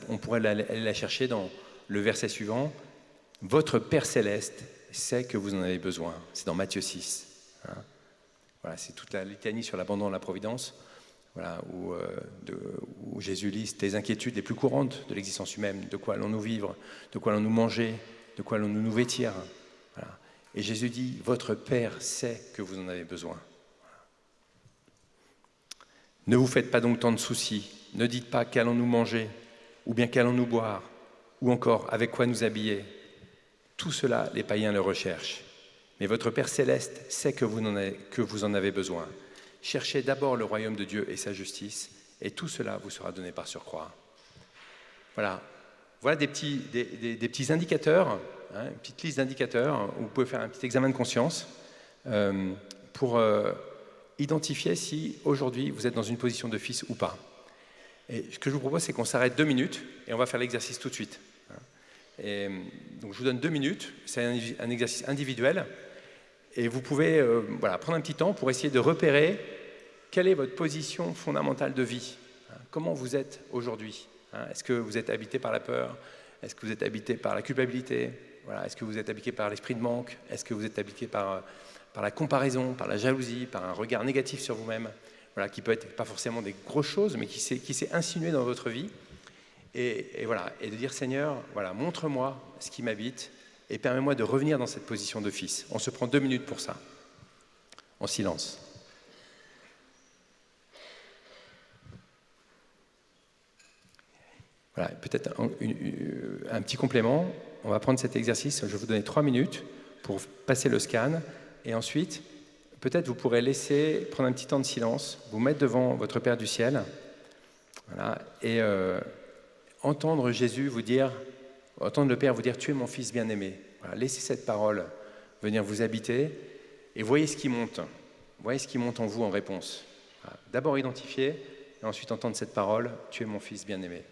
on pourrait aller la chercher dans le verset suivant. Votre Père Céleste sait que vous en avez besoin. C'est dans Matthieu 6. Voilà, c'est toute la litanie sur l'abandon de la providence, voilà, où Jésus liste les inquiétudes les plus courantes de l'existence humaine. De quoi allons-nous vivre? De quoi allons-nous manger? De quoi allons-nous nous vêtir? Voilà. Et Jésus dit, votre Père sait que vous en avez besoin. Voilà. Ne vous faites pas donc tant de soucis. Ne dites pas qu'allons-nous manger, ou bien qu'allons-nous boire, ou encore avec quoi nous habiller. Tout cela, les païens le recherchent. Mais votre Père Céleste sait que vous en avez besoin. Cherchez d'abord le royaume de Dieu et sa justice, et tout cela vous sera donné par surcroît. Voilà des petits indicateurs, une petite liste d'indicateurs où vous pouvez faire un petit examen de conscience pour identifier si aujourd'hui vous êtes dans une position de fils ou pas. Et ce que je vous propose, c'est qu'on s'arrête 2 minutes et on va faire l'exercice tout de suite. Et donc je vous donne 2 minutes, c'est un exercice individuel et vous pouvez prendre un petit temps pour essayer de repérer quelle est votre position fondamentale de vie. Comment vous êtes aujourd'hui? Est-ce que vous êtes habité par la peur? Est-ce que vous êtes habité par la culpabilité? Voilà. Est-ce que vous êtes habité par l'esprit de manque? Est-ce que vous êtes habité par la comparaison, par la jalousie, par un regard négatif sur vous-même, voilà, qui peut être pas forcément des grosses choses, mais qui s'est insinué dans votre vie? Et de dire, Seigneur, voilà, montre-moi ce qui m'habite et permets-moi de revenir dans cette position de fils. On se prend 2 minutes pour ça, en silence. Voilà, peut-être un petit complément. On va prendre cet exercice. Je vais vous donner 3 minutes pour passer le scan. Et ensuite, peut-être vous pourrez prendre un petit temps de silence, vous mettre devant votre Père du ciel, voilà, et entendre Jésus vous dire, entendre le Père vous dire « Tu es mon Fils bien-aimé ». Voilà, laissez cette parole venir vous habiter et voyez ce qui monte. Voyez ce qui monte en vous en réponse. Voilà. D'abord identifier et ensuite entendre cette parole, tu es mon fils bien-aimé.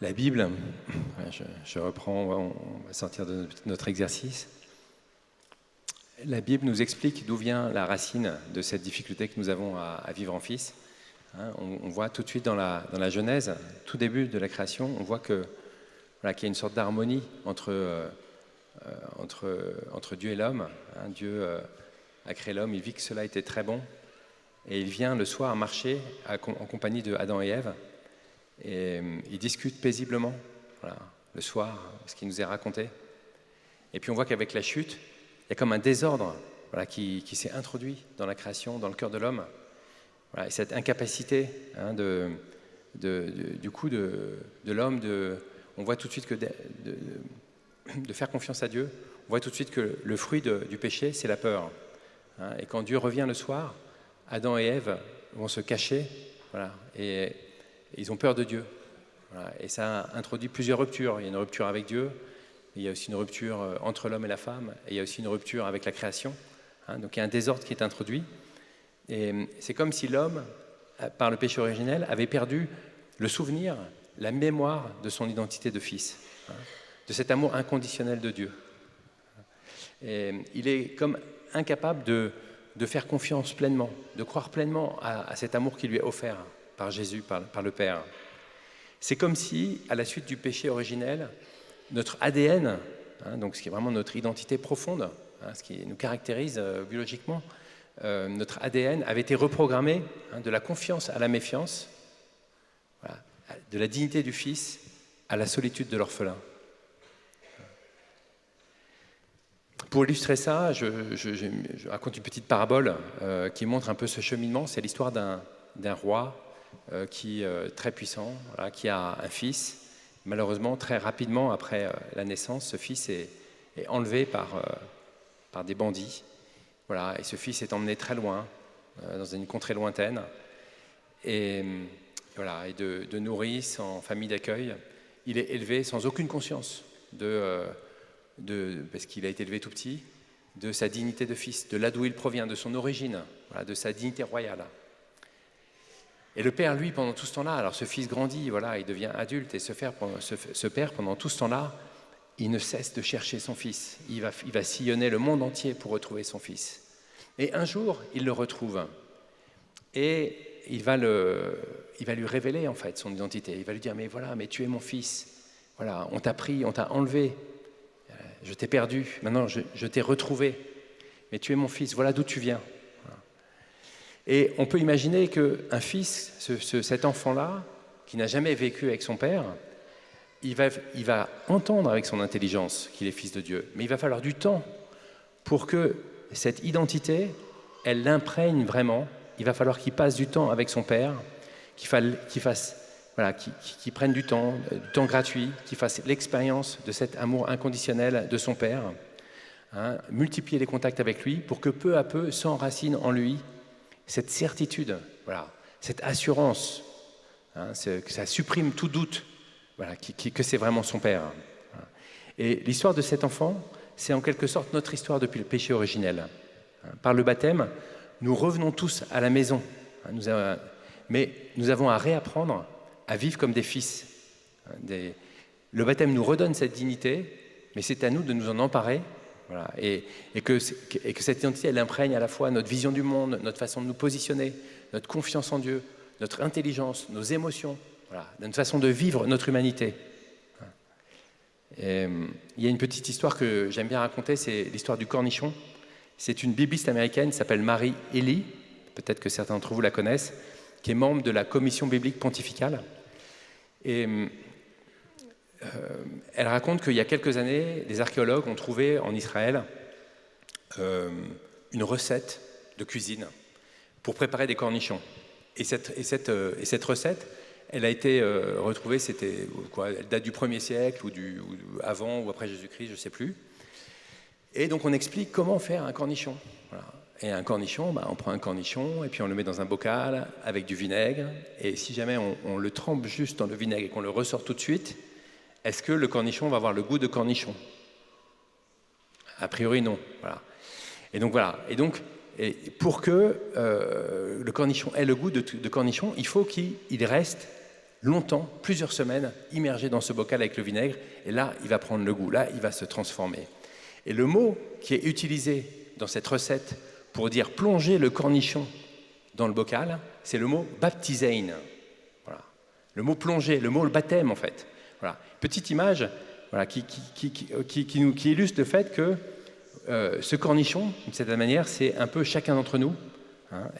La Bible, je reprends, on va sortir de notre exercice. La Bible nous explique d'où vient la racine de cette difficulté que nous avons à vivre en fils. On voit tout de suite dans la Genèse, tout début de la création, on voit qu'il y a une sorte d'harmonie entre Dieu et l'homme. Dieu a créé l'homme, il vit que cela était très bon, et il vient le soir marcher en compagnie de Adam et Ève, et ils discutent paisiblement, le soir, ce qui nous est raconté. Et puis on voit qu'avec la chute, il y a comme un désordre qui s'est introduit dans la création, dans le cœur de l'homme. Et cette incapacité du coup de l'homme, on voit tout de suite que de faire confiance à Dieu, on voit tout de suite que le fruit du péché, c'est la peur. Et quand Dieu revient le soir, Adam et Ève vont se cacher, et ils ont peur de Dieu. Et ça introduit plusieurs ruptures. Il y a une rupture avec Dieu, il y a aussi une rupture entre l'homme et la femme, et il y a aussi une rupture avec la création. Donc il y a un désordre qui est introduit. Et c'est comme si l'homme, par le péché originel, avait perdu le souvenir, la mémoire de son identité de fils, de cet amour inconditionnel de Dieu. Et il est comme incapable de faire confiance pleinement, de croire pleinement à cet amour qui lui est offert par Jésus, par le Père. C'est comme si, à la suite du péché originel, notre ADN, donc ce qui est vraiment notre identité profonde, ce qui nous caractérise biologiquement, notre ADN avait été reprogrammé de la confiance à la méfiance, voilà, de la dignité du fils à la solitude de l'orphelin. Pour illustrer ça, je raconte une petite parabole qui montre un peu ce cheminement. C'est l'histoire d'un roi qui est très puissant, voilà, qui a un fils. Malheureusement, très rapidement après la naissance, ce fils est enlevé par des bandits. Voilà, et ce fils est emmené très loin, dans une contrée lointaine. Et, voilà, et de nourrice en famille d'accueil, il est élevé sans aucune conscience parce qu'il a été élevé tout petit, de sa dignité de fils, de là d'où il provient, de son origine, voilà, de sa dignité royale. Et le père, lui, pendant tout ce temps-là, alors ce fils grandit, voilà, il devient adulte, et ce père, pendant tout ce temps-là, il ne cesse de chercher son fils. Il va sillonner le monde entier pour retrouver son fils. Et un jour, il le retrouve. Et il va lui révéler, en fait, son identité. Il va lui dire, mais voilà, mais tu es mon fils. Voilà, on t'a pris, on t'a enlevé. Je t'ai perdu. Maintenant, je t'ai retrouvé. Mais tu es mon fils. Voilà d'où tu viens. Et on peut imaginer qu'un fils, cet enfant-là, qui n'a jamais vécu avec son père, il va entendre avec son intelligence qu'il est fils de Dieu. Mais il va falloir du temps pour que cette identité, elle l'imprègne vraiment. Il va falloir qu'il passe du temps avec son père, qu'il prenne du temps gratuit, qu'il fasse l'expérience de cet amour inconditionnel de son père, multiplier les contacts avec lui pour que peu à peu s'enracine en lui cette certitude, voilà, cette assurance, que ça supprime tout doute, voilà, que c'est vraiment son père. Et l'histoire de cet enfant, c'est en quelque sorte notre histoire depuis le péché originel. Par le baptême, nous revenons tous à la maison, mais nous avons à réapprendre à vivre comme des fils. Le baptême nous redonne cette dignité, mais c'est à nous de nous en emparer. Voilà, et que cette identité, elle imprègne à la fois notre vision du monde, notre façon de nous positionner, notre confiance en Dieu, notre intelligence, nos émotions, voilà, notre façon de vivre notre humanité. Et, il y a une petite histoire que j'aime bien raconter, c'est l'histoire du cornichon. C'est une bibliste américaine qui s'appelle Mary Ely, peut-être que certains d'entre vous la connaissent, qui est membre de la commission biblique pontificale. Et elle raconte qu'il y a quelques années, des archéologues ont trouvé en Israël une recette de cuisine pour préparer des cornichons. Et cette recette, elle a été retrouvée, c'était quoi, elle date du 1er siècle ou avant ou après Jésus-Christ, je ne sais plus. Et donc on explique comment faire un cornichon. Voilà. Et un cornichon, on prend un cornichon et puis on le met dans un bocal avec du vinaigre. Et si jamais on le trempe juste dans le vinaigre et qu'on le ressort tout de suite, est-ce que le cornichon va avoir le goût de cornichon? A priori, non. Voilà. Et donc, voilà. Et pour que le cornichon ait le goût de cornichon, il faut qu'il reste longtemps, plusieurs semaines, immergé dans ce bocal avec le vinaigre. Et là, il va prendre le goût. Là, il va se transformer. Et le mot qui est utilisé dans cette recette pour dire plonger le cornichon dans le bocal, c'est le mot baptisein. Voilà. Le mot plonger, le mot le baptême, en fait. Voilà. Petite image, voilà, qui illustre le fait que ce cornichon, d'une certaine manière, c'est un peu chacun d'entre nous,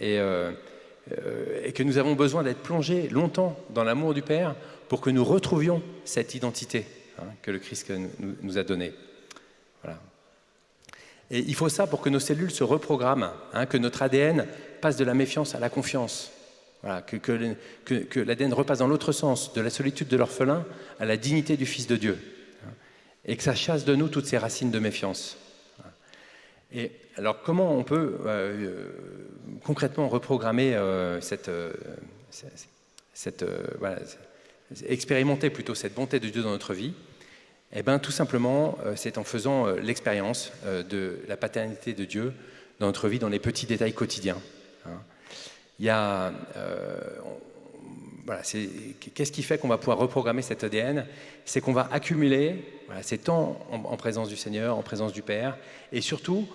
et que nous avons besoin d'être plongés longtemps dans l'amour du Père pour que nous retrouvions cette identité que le Christ nous a donnée. Voilà. Et il faut ça pour que nos cellules se reprogramment, que notre ADN passe de la méfiance à la confiance. Voilà, que l'ADN repasse dans l'autre sens, de la solitude de l'orphelin à la dignité du Fils de Dieu. Et que ça chasse de nous toutes ces racines de méfiance. Et alors, comment on peut concrètement reprogrammer expérimenter plutôt cette bonté de Dieu dans notre vie? Eh bien, tout simplement, c'est en faisant l'expérience de la paternité de Dieu dans notre vie, dans les petits détails quotidiens. Hein. Il y a, voilà, qu'est-ce qui fait qu'on va pouvoir reprogrammer cet ADN? C'est qu'on va accumuler ces temps en présence du Seigneur, en présence du Père, et surtout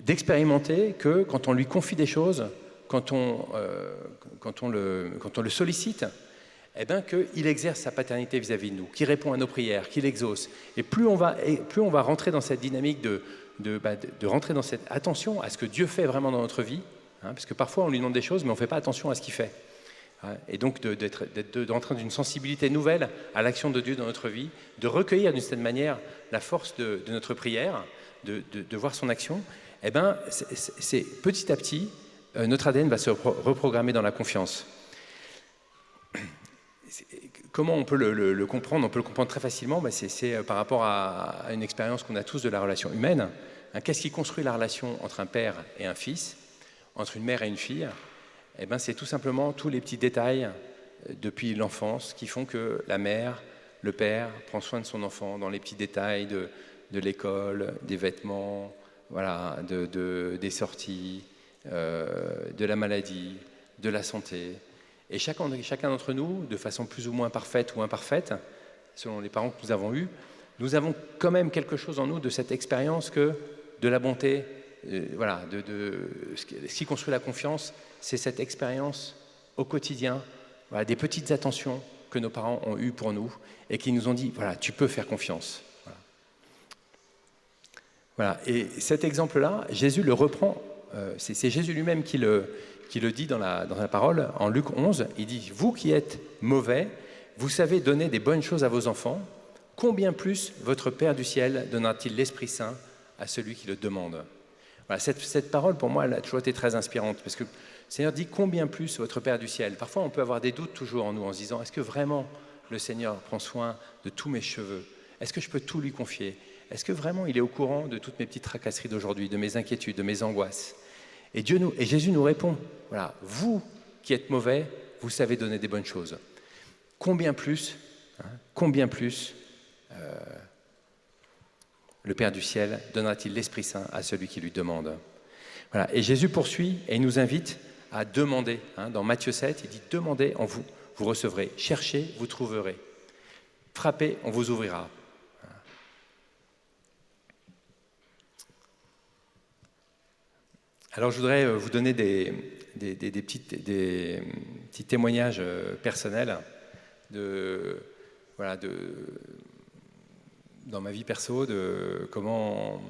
d'expérimenter que quand on lui confie des choses, quand on le sollicite, eh ben, qu'il exerce sa paternité vis-à-vis de nous, qu'il répond à nos prières, qu'il exauce. Et plus on va rentrer dans cette dynamique de rentrer dans cette attention à ce que Dieu fait vraiment dans notre vie, hein, parce que parfois on lui demande des choses, mais on ne fait pas attention à ce qu'il fait. Hein, et donc d'entrer dans une sensibilité nouvelle à l'action de Dieu dans notre vie, de recueillir d'une certaine manière la force de notre prière, de voir son action, eh ben, c'est petit à petit, notre ADN va se reprogrammer dans la confiance. Comment on peut le comprendre? On peut le comprendre très facilement, c'est par rapport à une expérience qu'on a tous de la relation humaine. Hein, qu'est-ce qui construit la relation entre un père et un fils, entre une mère et une fille? Eh ben, c'est tout simplement tous les petits détails depuis l'enfance qui font que la mère, le père, prend soin de son enfant dans les petits détails de l'école, des vêtements, voilà, des sorties, de la maladie, de la santé. Et chacun d'entre nous, de façon plus ou moins parfaite ou imparfaite, selon les parents que nous avons eus, nous avons quand même quelque chose en nous de cette expérience que de la bonté, voilà, ce qui construit la confiance, c'est cette expérience au quotidien, voilà, des petites attentions que nos parents ont eues pour nous et qui nous ont dit, voilà, tu peux faire confiance. Voilà. Et cet exemple-là, Jésus le reprend, c'est Jésus lui-même qui le dit dans la parole, en Luc 11, il dit « Vous qui êtes mauvais, vous savez donner des bonnes choses à vos enfants, combien plus votre Père du ciel donnera-t-il l'Esprit Saint à celui qui le demande ?» Voilà, cette parole, pour moi, elle a toujours été très inspirante, parce que le Seigneur dit « Combien plus votre Père du ciel ?» Parfois, on peut avoir des doutes toujours en nous, en se disant « Est-ce que vraiment le Seigneur prend soin de tous mes cheveux? Est-ce que je peux tout lui confier? Est-ce que vraiment il est au courant de toutes mes petites tracasseries d'aujourd'hui, de mes inquiétudes, de mes angoisses ?» Et Jésus nous répond, voilà, vous qui êtes mauvais, vous savez donner des bonnes choses. Combien plus le Père du ciel donnera-t-il l'Esprit Saint à celui qui lui demande? Voilà. Et Jésus poursuit et il nous invite à demander. Hein, dans Matthieu 7, il dit « Demandez en vous, vous recevrez. Cherchez, vous trouverez. Frappez, on vous ouvrira. » Alors, je voudrais vous donner des petits témoignages personnels dans ma vie perso, de comment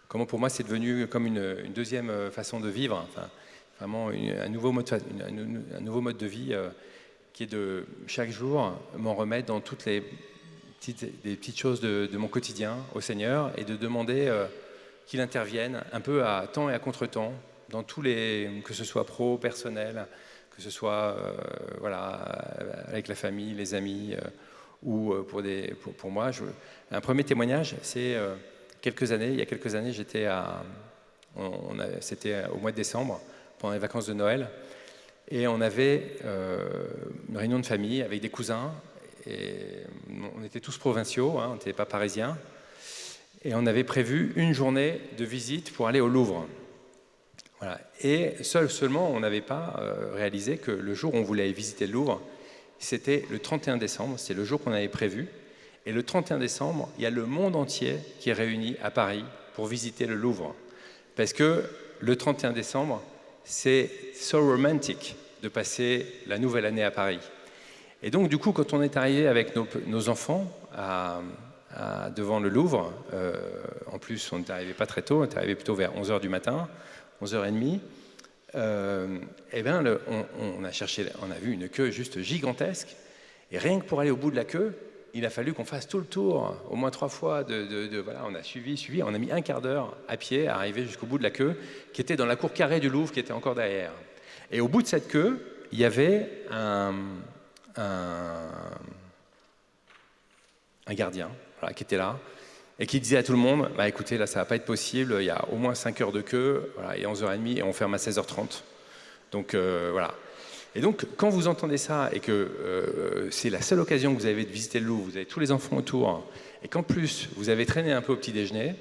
pour moi c'est devenu comme une deuxième façon de vivre, enfin, vraiment un nouveau mode de vie qui est de chaque jour m'en remettre dans toutes les petites choses de mon quotidien au Seigneur et de demander qu'il intervienne un peu à temps et à contre-temps, dans tous que ce soit pro, personnel, que ce soit voilà, avec la famille, les amis, ou pour moi. Un premier témoignage, c'est il y a quelques années, c'était au mois de décembre, pendant les vacances de Noël, et on avait une réunion de famille avec des cousins, et on était tous provinciaux, hein, on n'était pas parisiens. Et on avait prévu une journée de visite pour aller au Louvre. Voilà. Et seulement, on n'avait pas réalisé que le jour où on voulait aller visiter le Louvre, c'était le 31 décembre, c'est le jour qu'on avait prévu. Et le 31 décembre, il y a le monde entier qui est réuni à Paris pour visiter le Louvre. Parce que le 31 décembre, c'est so romantique de passer la nouvelle année à Paris. Et donc, du coup, quand on est arrivé avec nos enfants devant le Louvre, en plus on n'est arrivé pas très tôt, on est arrivé plutôt vers 11h du matin, 11h30, eh bien, on a vu une queue juste gigantesque, et rien que pour aller au bout de la queue, il a fallu qu'on fasse tout le tour, au moins 3 fois, voilà, on a suivi, on a mis un quart d'heure à pied à arriver jusqu'au bout de la queue, qui était dans la cour carrée du Louvre, qui était encore derrière. Et au bout de cette queue, il y avait un gardien, voilà, qui était là, et qui disait à tout le monde, bah, écoutez, là ça va pas être possible, il y a au moins 5 heures de queue, voilà, et 11h30, et on ferme à 16h30. Donc voilà. Et donc, quand vous entendez ça et que c'est la seule occasion que vous avez de visiter le Louvre, vous avez tous les enfants autour, et qu'en plus, vous avez traîné un peu au petit déjeuner,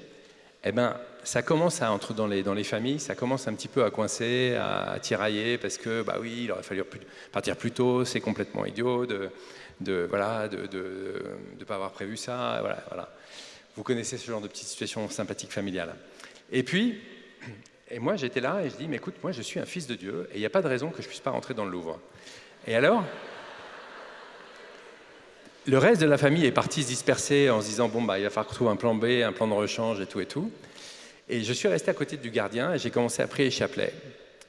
eh ben, ça commence à entrer dans les familles, ça commence un petit peu à coincer, à tirailler, parce que, bah oui, il aurait fallu partir plus tôt, c'est complètement idiot de pas avoir prévu ça, voilà. Vous connaissez ce genre de petites situations sympathiques familiales. Et puis, et moi j'étais là et je dis, mais écoute, moi je suis un fils de Dieu et il n'y a pas de raison que je ne puisse pas rentrer dans le Louvre. Et alors, le reste de la famille est parti se disperser en se disant, bon, bah, il va falloir qu'on trouve un plan B, un plan de rechange et tout et tout. Et je suis resté à côté du gardien et j'ai commencé à prier le chapelet.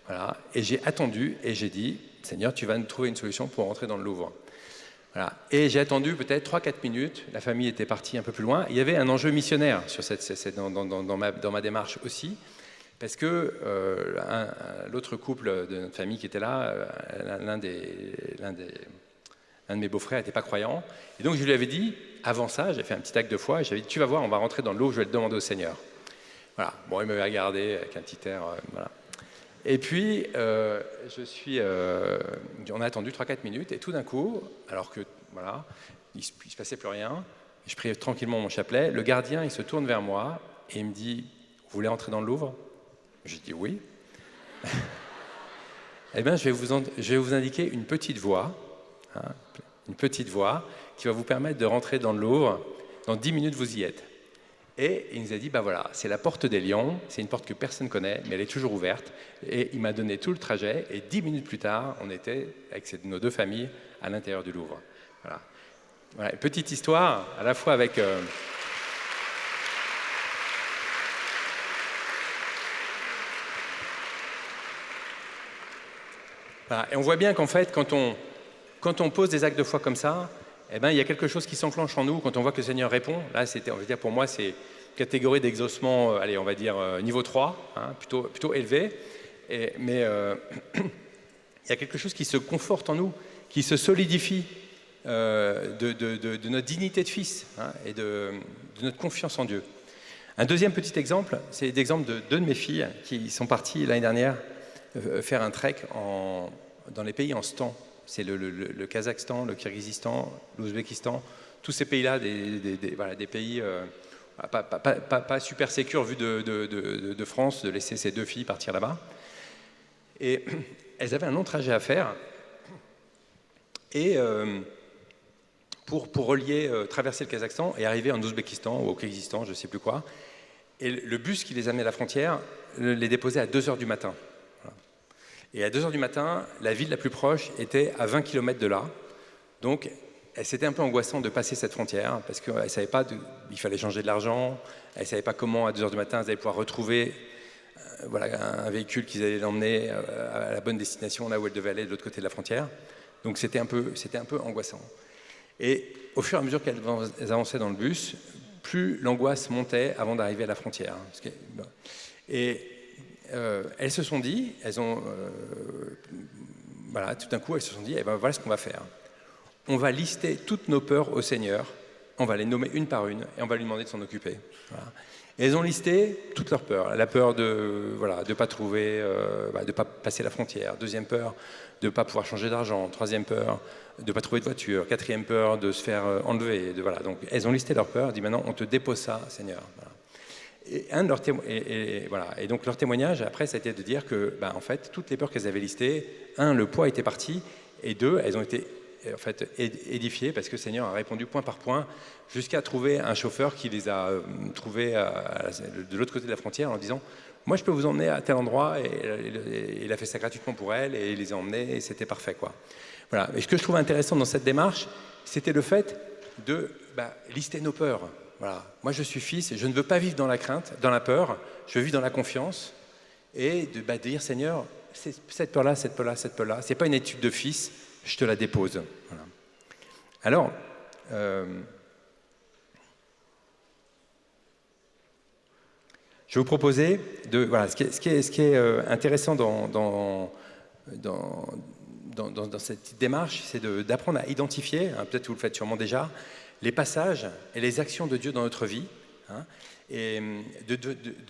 Voilà. Et j'ai attendu et j'ai dit, Seigneur, tu vas nous trouver une solution pour rentrer dans le Louvre. Voilà. Et j'ai attendu peut-être 3-4 minutes, la famille était partie un peu plus loin. Il y avait un enjeu missionnaire sur dans ma démarche aussi, parce que l'autre couple de notre famille qui était là, l'un de mes beaux-frères n'était pas croyant. Et donc je lui avais dit, avant ça, j'ai fait un petit acte de foi, et j'avais dit, tu vas voir, on va rentrer dans l'eau, je vais le demander au Seigneur. Voilà. Bon, il m'avait regardé avec un petit air, voilà. Et puis, on a attendu 3-4 minutes, et tout d'un coup, alors que, voilà, il ne se passait plus rien, je priais tranquillement mon chapelet, le gardien, il se tourne vers moi, et il me dit, vous voulez entrer dans le Louvre? J'ai dit oui. Eh bien, je vais vous indiquer une petite voie, hein, une petite voie qui va vous permettre de rentrer dans le Louvre. Dans 10 minutes, vous y êtes. Et il nous a dit, bah voilà, c'est la porte des Lions, c'est une porte que personne ne connaît, mais elle est toujours ouverte. Et il m'a donné tout le trajet, et 10 minutes plus tard, on était avec nos deux familles à l'intérieur du Louvre. Voilà. Voilà, petite histoire, à la fois avec... Voilà. Et on voit bien qu'en fait, quand on pose des actes de foi comme ça, eh ben, il y a quelque chose qui s'enclenche en nous quand on voit que le Seigneur répond. Là, on va dire, pour moi, c'est catégorie d'exaucement, allez, on va dire niveau 3, hein, plutôt élevé. Mais il y a quelque chose qui se conforte en nous, qui se solidifie de notre dignité de fils, hein, et de notre confiance en Dieu. Un deuxième petit exemple, c'est l'exemple de deux de mes filles qui sont parties l'année dernière faire un trek dans les pays en stan. C'est le Kazakhstan, le Kirghizistan, l'Ouzbékistan, tous ces pays-là, des pays pas super sécures vu de France, de laisser ces deux filles partir là-bas. Et elles avaient un long trajet à faire. Et pour relier, traverser le Kazakhstan et arriver en Ouzbékistan ou au Kirghizistan, je ne sais plus quoi. Et le bus qui les amenait à la frontière les déposait à 2h du matin. Et à 2h du matin, la ville la plus proche était à 20 km de là. Donc, c'était un peu angoissant de passer cette frontière parce qu'elle ne savait pas, il fallait changer de l'argent, elle ne savait pas comment, à 2h du matin, elles allaient pouvoir retrouver un véhicule qu'ils allaient l'emmener à la bonne destination, là où elle devait aller, de l'autre côté de la frontière. Donc, c'était un peu angoissant. Et au fur et à mesure qu'elles avançaient dans le bus, plus l'angoisse montait avant d'arriver à la frontière. Et elles se sont dit, tout d'un coup, elles se sont dit, voilà ce qu'on va faire. On va lister toutes nos peurs au Seigneur, on va les nommer une par une, et on va lui demander de s'en occuper. Voilà. Et elles ont listé toutes leurs peurs. La peur de ne pas trouver, de ne pas passer la frontière. Deuxième peur, de ne pas pouvoir changer d'argent. Troisième peur, de ne pas trouver de voiture. Quatrième peur, de se faire enlever. Donc, elles ont listé leurs peurs, dit maintenant, on te dépose ça, Seigneur. Voilà. Et donc leur témoignage, après, ça a été de dire que, en fait, toutes les peurs qu'elles avaient listées, le poids était parti, et deux, elles ont été en fait édifiées parce que le Seigneur a répondu point par point jusqu'à trouver un chauffeur qui les a trouvés de l'autre côté de la frontière en disant « Moi, je peux vous emmener à tel endroit », et il a fait ça gratuitement pour elles, et il les a emmenés, et c'était parfait, quoi. Voilà. Et ce que je trouve intéressant dans cette démarche, c'était le fait de lister nos peurs. Voilà. Moi, je suis fils et je ne veux pas vivre dans la crainte, dans la peur. Je vis dans la confiance et de dire, Seigneur, cette peur-là, cette peur-là, cette peur-là, ce n'est pas une étude de fils, je te la dépose. Voilà. Alors, je vais vous proposer ce qui est intéressant dans cette démarche, c'est d'apprendre à identifier, hein, peut-être vous le faites sûrement déjà, les passages et les actions de Dieu dans notre vie, hein, et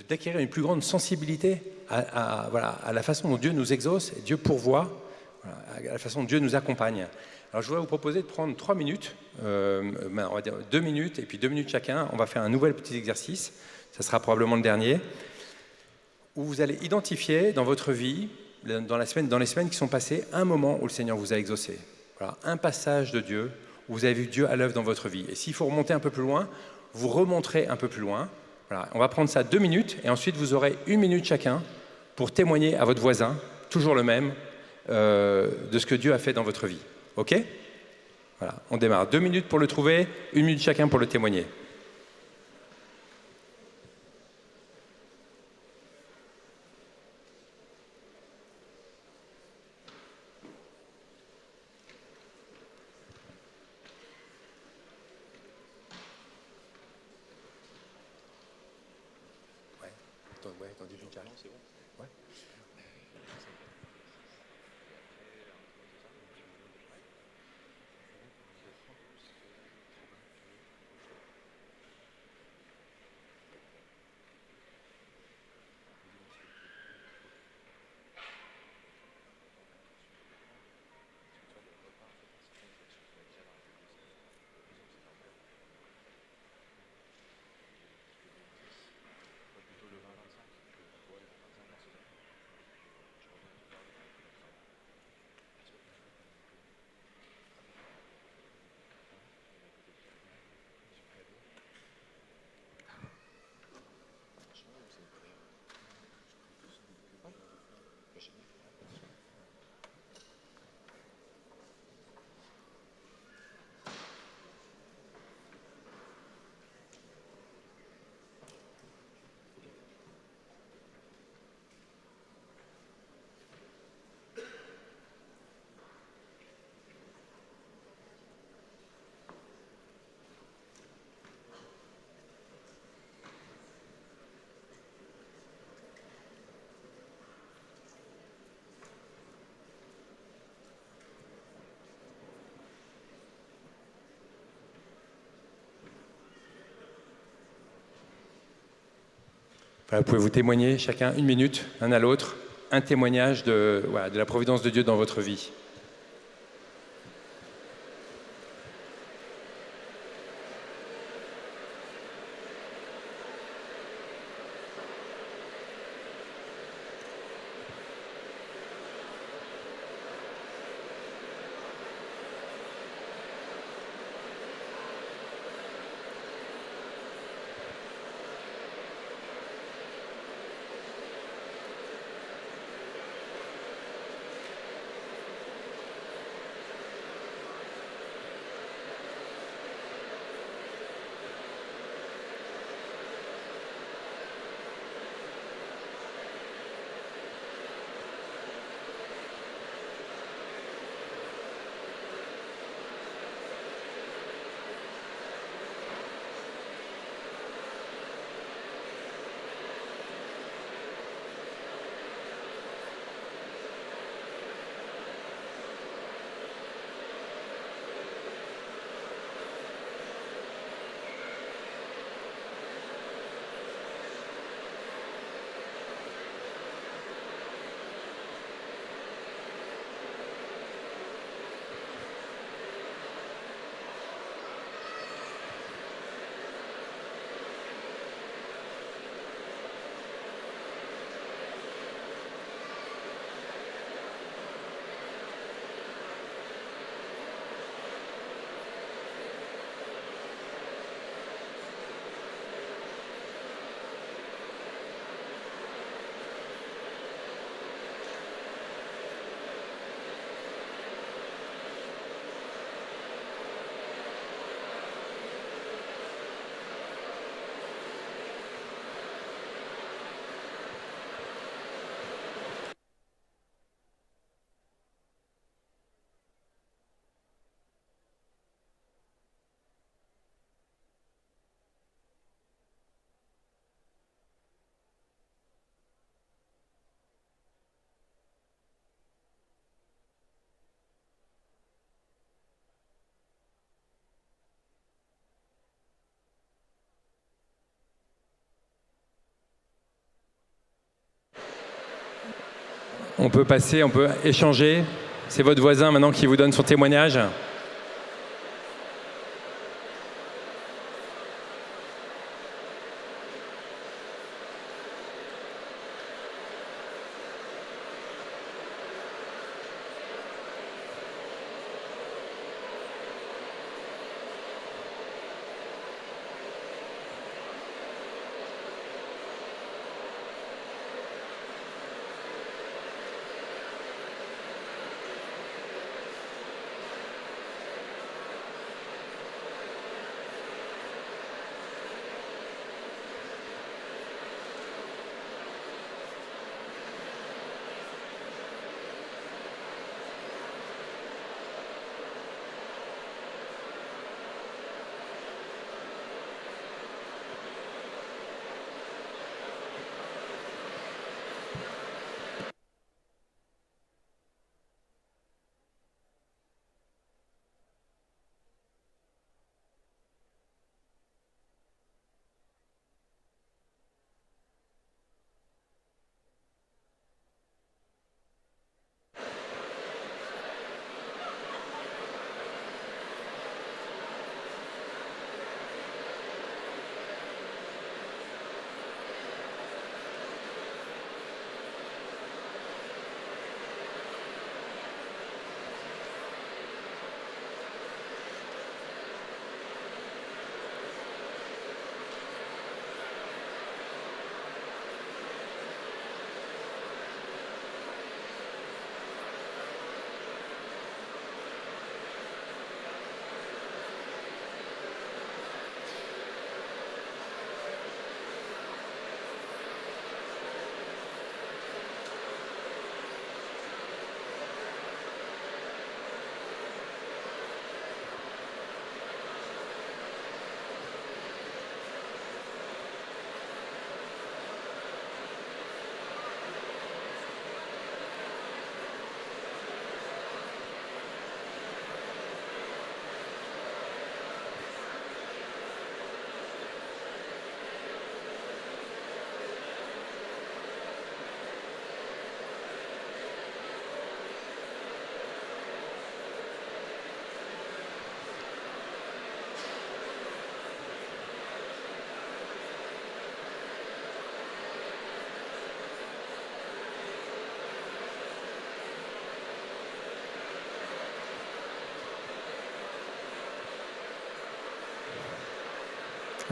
d'acquérir une plus grande sensibilité à la façon dont Dieu nous exauce, et Dieu pourvoit, Voilà, à la façon dont Dieu nous accompagne. Alors je voudrais vous proposer de prendre 3 minutes, on va dire 2 minutes et puis 2 minutes chacun. On va faire un nouvel petit exercice, ça sera probablement le dernier, où vous allez identifier dans votre vie, dans les semaines qui sont passées, un moment où le Seigneur vous a exaucé. Voilà, un passage de Dieu où vous avez vu Dieu à l'œuvre dans votre vie. Et s'il faut remonter un peu plus loin, vous remonterez un peu plus loin. Voilà, on va prendre ça 2 minutes et ensuite vous aurez 1 minute chacun pour témoigner à votre voisin, toujours le même, de ce que Dieu a fait dans votre vie. OK ? Voilà, on démarre. 2 minutes pour le trouver, 1 minute chacun pour le témoigner. Dans 10 minutes, c'est bon. Ouais. Voilà, vous pouvez vous témoigner chacun 1 minute, l'un à l'autre, un témoignage de la providence de Dieu dans votre vie. On peut passer, on peut échanger. C'est votre voisin maintenant qui vous donne son témoignage.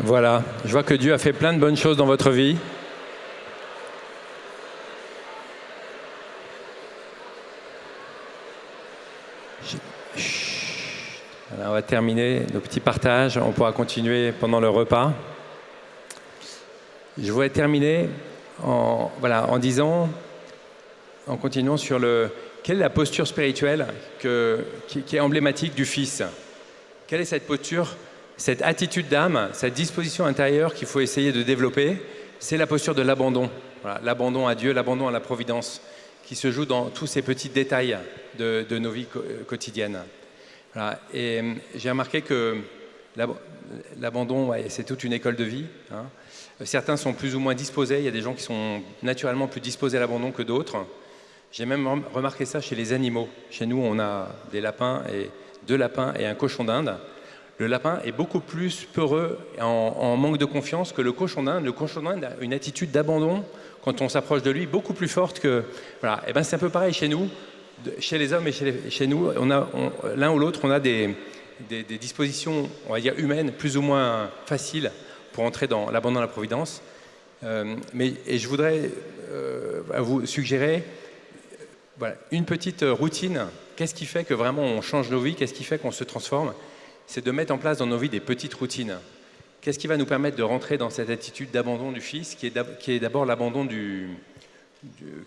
Voilà, je vois que Dieu a fait plein de bonnes choses dans votre vie. Voilà, on va terminer nos petits partages, on pourra continuer pendant le repas. Je voudrais terminer en continuant sur quelle est la posture spirituelle qui est emblématique du Fils. Quelle est cette posture, cette attitude d'âme, cette disposition intérieure qu'il faut essayer de développer? C'est la posture de l'abandon. Voilà, l'abandon à Dieu, l'abandon à la providence, qui se joue dans tous ces petits détails de nos vies quotidiennes. Voilà. Et j'ai remarqué que l'abandon, c'est toute une école de vie. Hein. Certains sont plus ou moins disposés. Il y a des gens qui sont naturellement plus disposés à l'abandon que d'autres. J'ai même remarqué ça chez les animaux. Chez nous, on a deux lapins et un cochon d'Inde. Le lapin est beaucoup plus peureux en manque de confiance que le cochon d'Inde. Le cochon d'Inde a une attitude d'abandon quand on s'approche de lui beaucoup plus forte que... Voilà. Et ben, c'est un peu pareil chez nous, chez les hommes et chez nous. L'un ou l'autre, on a des dispositions, on va dire, humaines plus ou moins faciles pour entrer dans l'abandon à la providence. Et je voudrais vous suggérer une petite routine. Qu'est-ce qui fait que vraiment on change nos vies? Qu'est-ce qui fait qu'on se transforme? C'est de mettre en place dans nos vies des petites routines. Qu'est-ce qui va nous permettre de rentrer dans cette attitude d'abandon du Fils, qui est d'abord l'abandon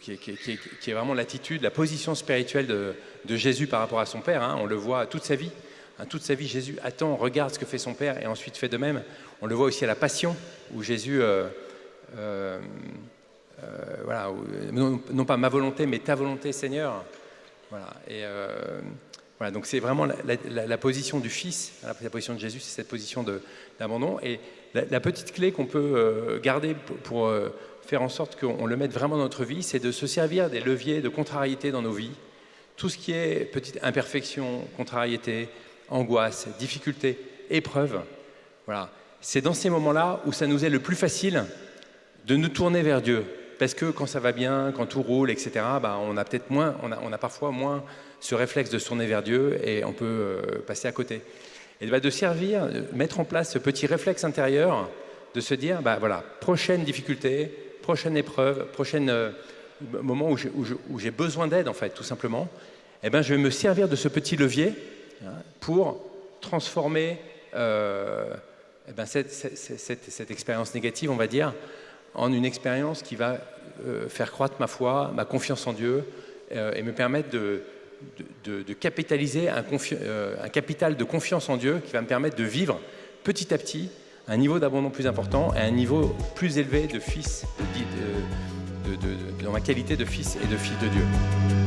qui est vraiment l'attitude, la position spirituelle de Jésus par rapport à son Père. Hein. On le voit toute sa vie. Hein, toute sa vie, Jésus attend, regarde ce que fait son Père et ensuite fait de même. On le voit aussi à la Passion, où Jésus... non pas ma volonté, mais ta volonté, Seigneur. Voilà. Voilà, donc c'est vraiment la position du Fils, la position de Jésus, c'est cette position d'abandon. Et la petite clé qu'on peut garder pour faire en sorte qu'on le mette vraiment dans notre vie, c'est de se servir des leviers de contrariété dans nos vies, tout ce qui est petite imperfection, contrariété, angoisse, difficulté, épreuve, voilà. C'est dans ces moments-là où ça nous est le plus facile de nous tourner vers Dieu. Parce que quand ça va bien, quand tout roule, etc., bah, on a peut-être moins, on a parfois moins ce réflexe de se tourner vers Dieu et on peut passer à côté. Et bah, de servir, de mettre en place ce petit réflexe intérieur, de se dire, bah, voilà, prochaine difficulté, prochaine épreuve, prochain moment où j'ai besoin d'aide, en fait, tout simplement, eh ben, je vais me servir de ce petit levier pour transformer eh ben, cette expérience négative, on va dire, en une expérience qui va faire croître ma foi, ma confiance en Dieu et me permettre de capitaliser un capital de confiance en Dieu qui va me permettre de vivre petit à petit un niveau d'abondance plus important et un niveau plus élevé de fils, dans ma qualité de fils et de fille de Dieu.